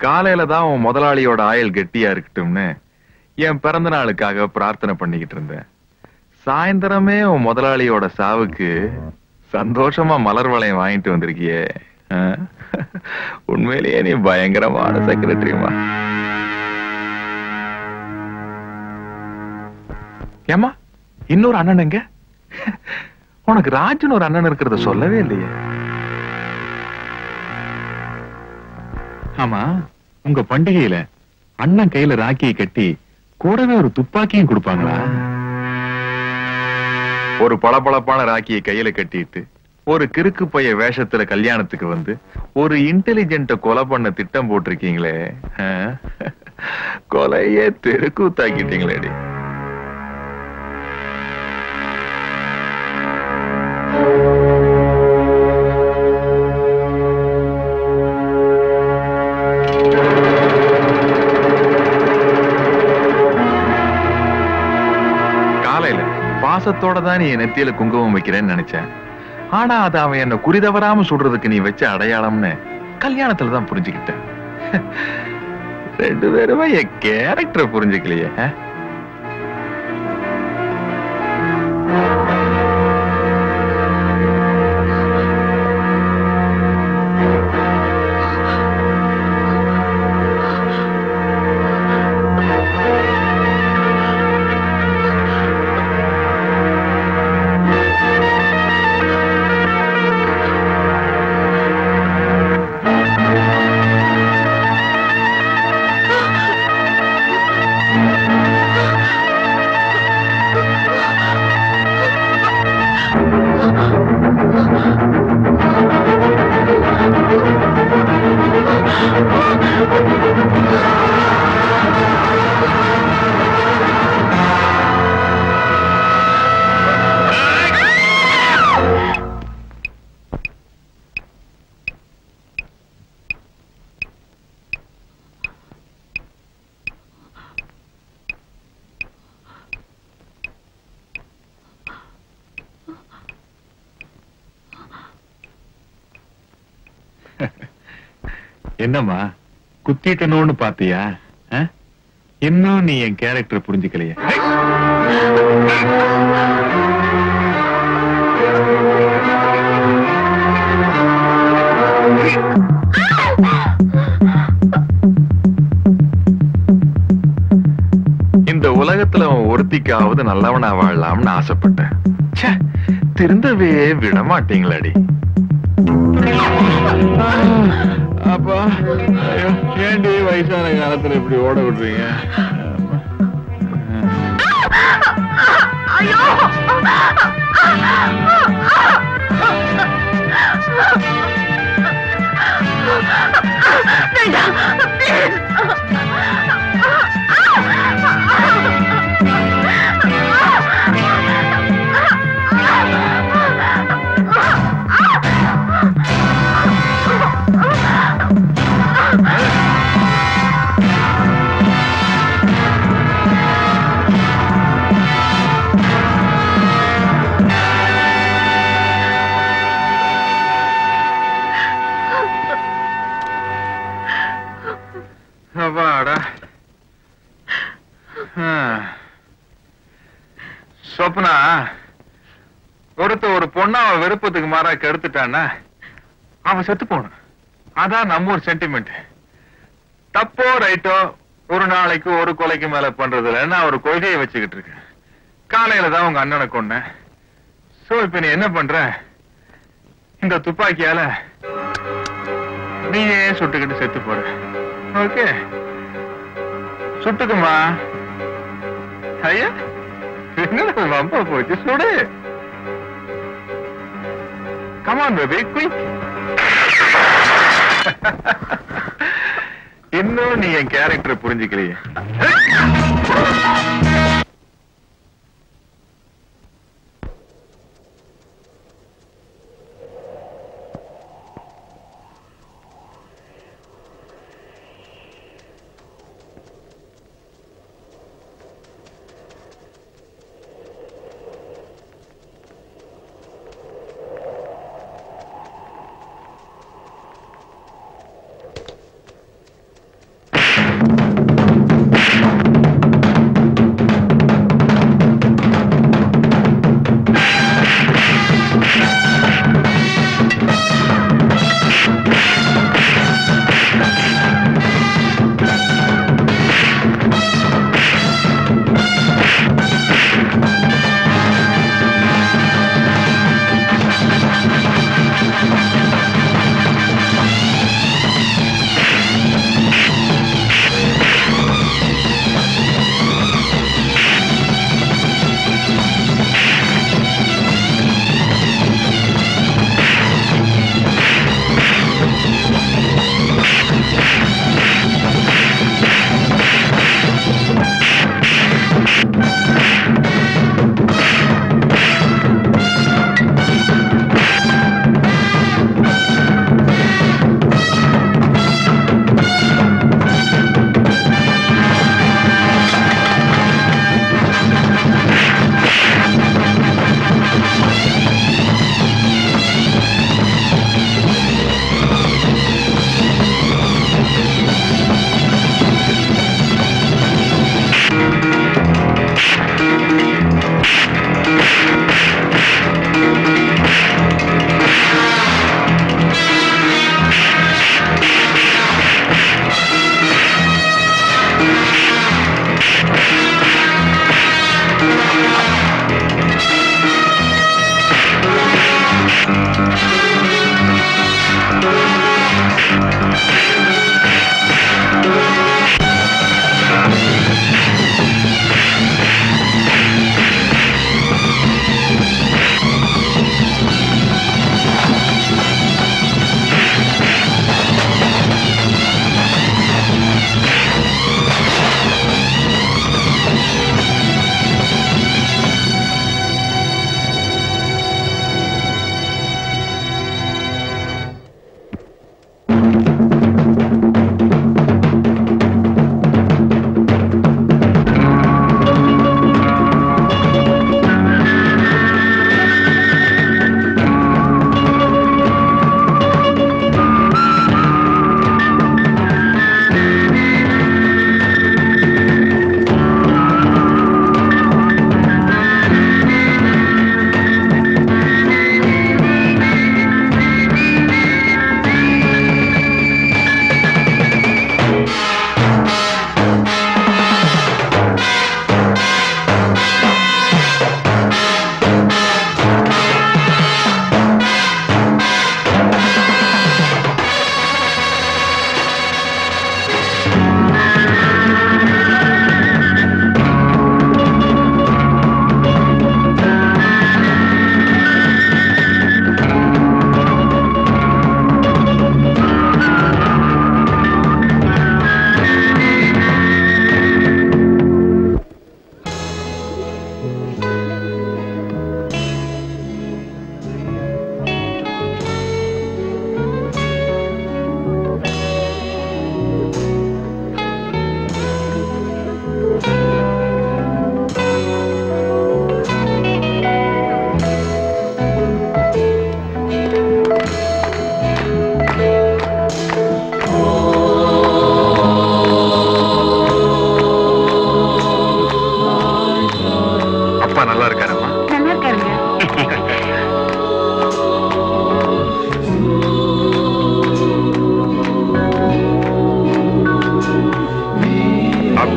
காலையில தான் உன் முதலாளியோட ஆயுள் கெட்டியா இருக்கட்டும்னு என் பிறந்த நாளுக்காக பிரார்த்தனை பண்ணிக்கிட்டு இருந்தேன். சாயந்தரமே உன் முதலாளியோட சாவுக்கு சந்தோஷமா மலர் வளையம் வாங்கிட்டு வந்திருக்கியே. உண்மையிலேயே நீ பயங்கரமான செக்ரட்டரிமா. ஏமா, இன்னொரு அண்ணன் எங்க? உனக்கு ராஜன் ஒரு அண்ணன் இருக்கிறத சொல்லவே இல்லையே. ஆமா, உங்க பண்டிகையில அண்ணன் கையில ராக்கியை கட்டி கூடவே ஒரு துப்பாக்கியும் கொடுப்பாங்களா? ஒரு பளபளப்பான ராக்கியை கையில கட்டிட்டு ஒரு கிறுக்கு பைய வேஷத்துல கல்யாணத்துக்கு வந்து ஒரு இன்டெலிஜென்ட்ட கொலை பண்ண திட்டம் போட்டிருக்கீங்களே. கொலையே தெருக்கூத்தாக்கிட்டீங்களேடி. பாசத்தோட தான் நீ என் நெத்தியில குங்குமம் வைக்கிறேன்னு நினைச்சேன். ஆனா அது அவன் என்ன குறிதவராம சுடுறதுக்கு நீ வச்ச அடையாளம்னு கல்யாணத்துலதான் புரிஞ்சுக்கிட்டேன். ரெண்டு பேருமே என் கேரக்டரை புரிஞ்சுக்கலையே. என்னம்மா குத்திட்டணும்னு பாத்தியா? இன்னும் நீ என் கேரக்டர் புரிஞ்சுக்கலையே. இந்த உலகத்துல அவன் ஒருத்திக்காவது நல்லவனா வாழலாம்னு ஆசைப்பட்டேன். திருந்தவே விட மாட்டீங்களாடி. அப்பா ஏண்டி வயசான காலத்துல இப்படி ஓட விடுறீங்க? சொப்னா ஒரு பொண்ணு அவன் விருப்பத்துக்கு மாறா கெடுத்துட்டான்னா அவன் செத்து போகணும். அதான் நம்ம ஒரு சென்டிமெண்ட். தப்போ ரைட்டோ ஒரு நாளைக்கு ஒரு கொலைக்கு மேல பண்றதுல நான் ஒரு கொள்கையை வச்சுக்கிட்டு இருக்கேன். காலையில தான் உங்க அண்ணனை கொன்னேன். சோ இப்ப நீ என்ன பண்ற? இந்த துப்பாக்கியால நீயே சுட்டுக்கிட்டு செத்து போற. ஓகே, சுட்டுக்குமா. ஐயா என்ன வம்பா போச்சு, சுடு. Come on, baby, quick. இன்னும் நீ என் கேரக்டர் புரிஞ்சுக்கலையே.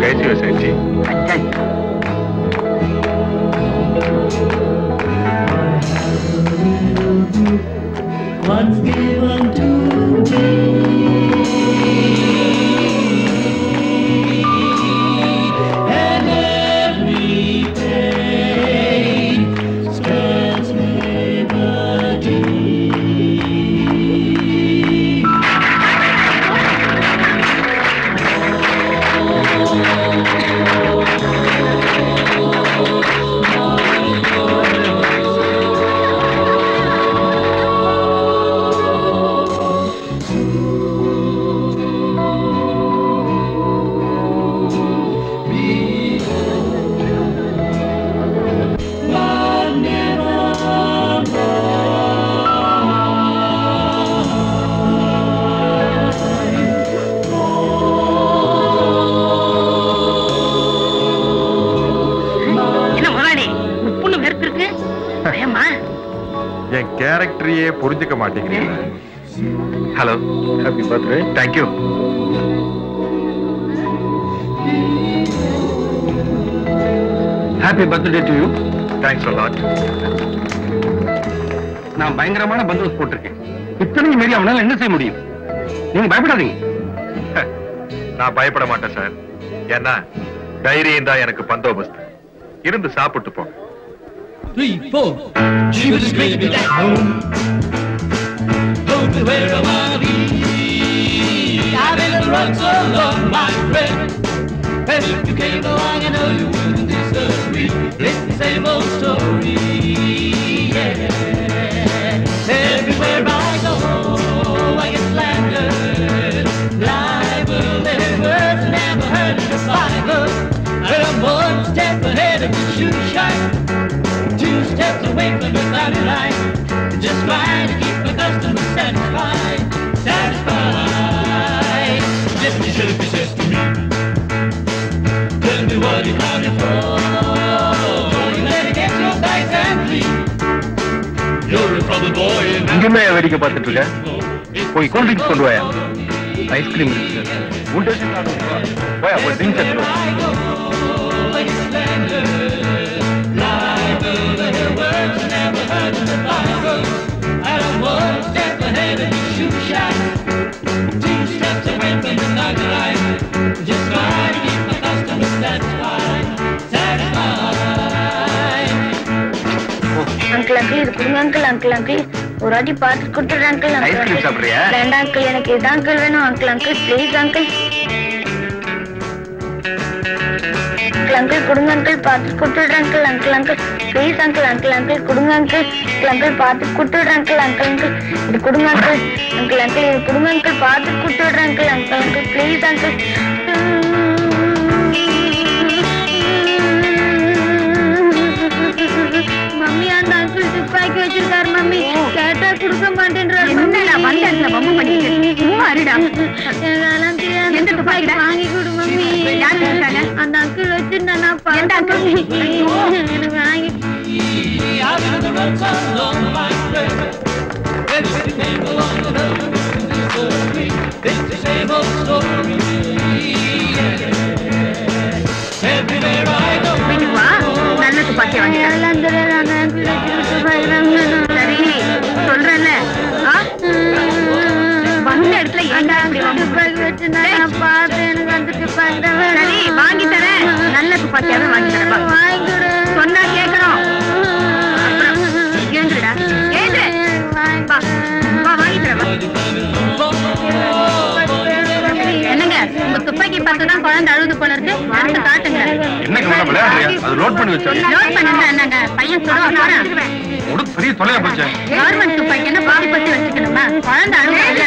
कैसी हो सेठ जी? अच्छा What's given to me? And every pain spells liberty. என் கேரக்டரையே புரிஞ்சுக்க மாட்டேங்கிறீங்க. Hello, happy birthday. Thank you. Happy birthday to you. Thanks a lot. நான் பயங்கரமான பந்தோபஸ்து போட்டிருக்கேன். இத்தனையும் மீறி அவனால என்ன செய்ய முடியும்? நீங்க பயப்படாதீங்க. நான் பயப்பட மாட்டேன் சார். ஏன்னா தைரியம் தான் எனக்கு பந்தோபஸ்து. இருந்து சாப்பிட்டு போங்க. 3, 4. Judas baby back home. Told me where am I be? I've been run so long, my friend. And if you came along, I know you wouldn't disagree. It's the same old story. Yeah. Everywhere I go, I get slandered. Libel and words never heard of the Bible. And I'm one step ahead of the shoe shine. 2 steps away from the starting line. Just trying to keep my customers satisfied. Satisfied. Just be sure if he says to me, tell me what you coming for. You better get your sights and flee. You're a trouble boy. இங்குமே வேடிக்கை பார்த்துட்டு இருக்க. போய் கூல் ட்ரிங்க்ஸ் கொண்டு வாயா. ஐஸ்கிரீம் இருக்கு சார். உண்டு போயா போய் ட்ரிங்க்ஸ் எடுத்து வா. அங்கிள் அங்கிள் இது கொடுங்க அங்கிள் அங்கிள் அங்கிள் ஒரு வாட்டி பார்த்து கொடுத்துடுறேன் அங்கிள் ஐஸ்கிரீம் சாப்பிடுறியா? வேண்டாம் அங்கிள் எனக்கு இதான் அங்கிள் வேணும் uncle uncle please uncle uncle uncle கொடுங்க அங்கிள் பார்த்து கொடுத்துடுறேன் uncle uncle uncle please uncle uncle uncle கொடுங்க அங்கிள் அங்கிள் பார்த்து கொடுத்துடுறேன் அங்கிள் அங்கிள் அங்கிள் இது கொடுங்க அங்கிள் அங்கிள் அங்கிள் இது கொடுங்க அங்கிள் பார்த்து கொடுத்துடுறேன் uncle uncle uncle please uncle mummy அந்த அங்கிள் துப்பாக்கி வச்சிருக்காரு மம்மி கேட்டா கொடுக்க மாட்டேன்றாரு என்னடா வந்த இடத்துல பம்பு பண்ணிட்டு சும்மா அருடா எந்த துப்பாக்கி வாங்கி கொடு மம்மி யார் வச்சாங்க அந்த அங்கிள் வச்சிருந்தா நான் பார்த்தேன் எனக்கு வாங்கி நல்ல துப்பாக்கி வாங்கி சரி சொல்றேன்ல வந்த இடத்துல துப்பாக்கி வச்சு நான் பார்த்தேன் எனக்கு அந்த துப்பாக்கி சரி வாங்கி தரேன் நல்ல துப்பாக்கியாவே வாங்கி தரேன் வாங்கி சொன்னா கேட்கணும் ஏந்துடா ஏந்து வாங்கி தரேன் என்னங்க உங்க துப்பாக்கி பார்த்துதான் குழந்தை அழுது போல இருக்கு அடுத்து காட்டுங்க என்னங்க மேடம் விளையாடுறியா? அது லோட் பண்ணி வச்சா. லோட் பண்ணிருந்தா என்னங்க பையன் சொல்லுவா போறேன் ஒரு பெரிய தொலையா போச்சு. கவர்மெண்ட் துப்பாக்கி என்ன பாதி பத்தி வச்சுக்கணுமா குழந்தை அழுது இல்ல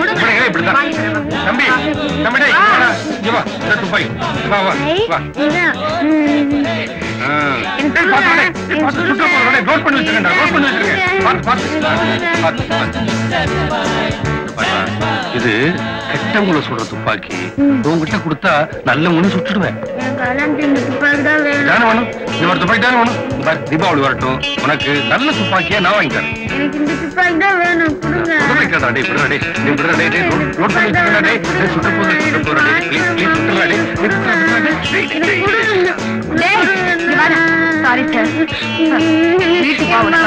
கொடுங்க இப்படிதான் தம்பி தம்பி டேய் இங்க வா இந்த துப்பாக்கி வா வா வா லோட் பண்ணி வச்சிருக்கேன் லோட் பண்ணி வச்சிருக்கேன் பார்த்து இது கெட்டவங்களை சுடுற துப்பாக்கி உங்ககிட்ட கொடுத்தா நல்லவங்கன்னு சுட்டுடுவேன். தானே வேணும் இந்த ஒரு துப்பாக்கி தானே வேணும். தீபாவளி வரட்டும் உனக்கு நல்ல துப்பாக்கியா நான் வாங்கி தரேன். லோட் பண்ணி வச்சிருக்கேன் சுட்டு போதும் ப்ளீஸ் ப்ளீஸ் சுட்டுறா சாரி சார் வீட்டுக்கு வாடா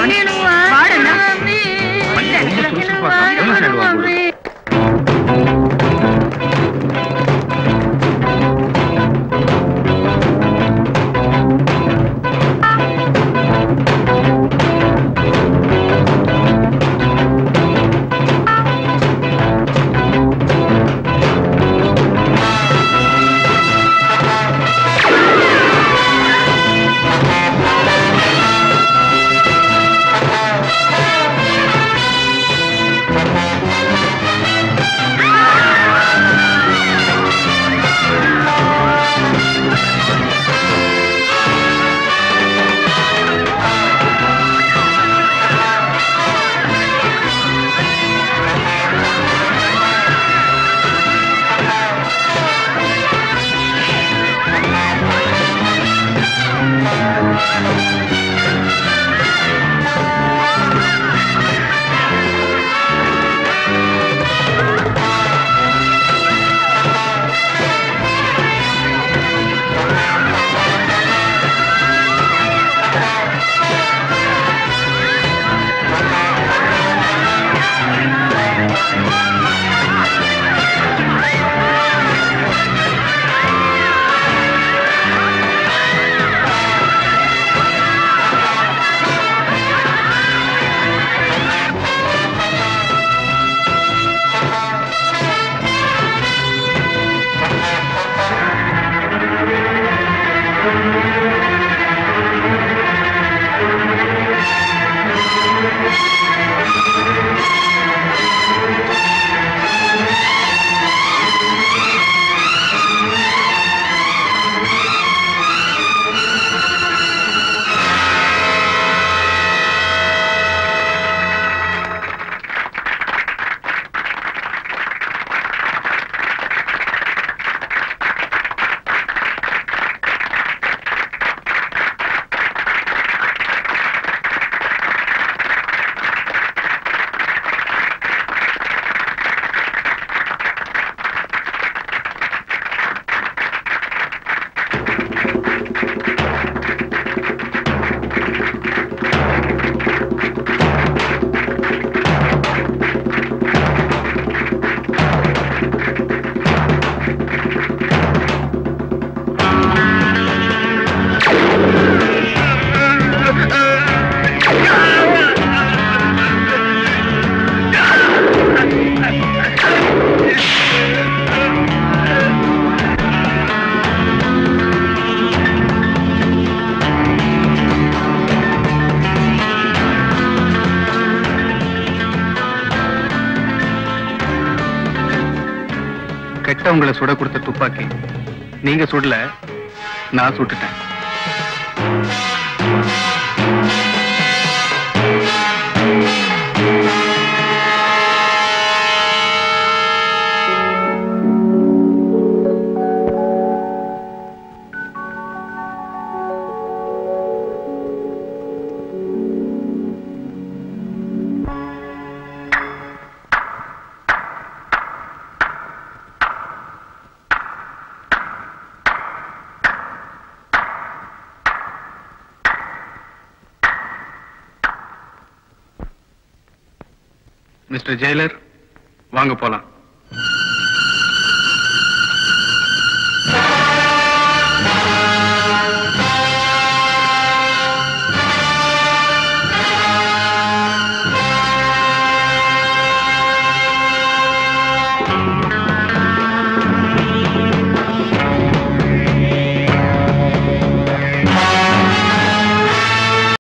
உங்களை சுட கொடுத்த துப்பாக்கி நீங்க சுடல, நான் சுட்டுட்டேன். மிஸ்டர் ஜெயிலர், வாங்க போலாம்.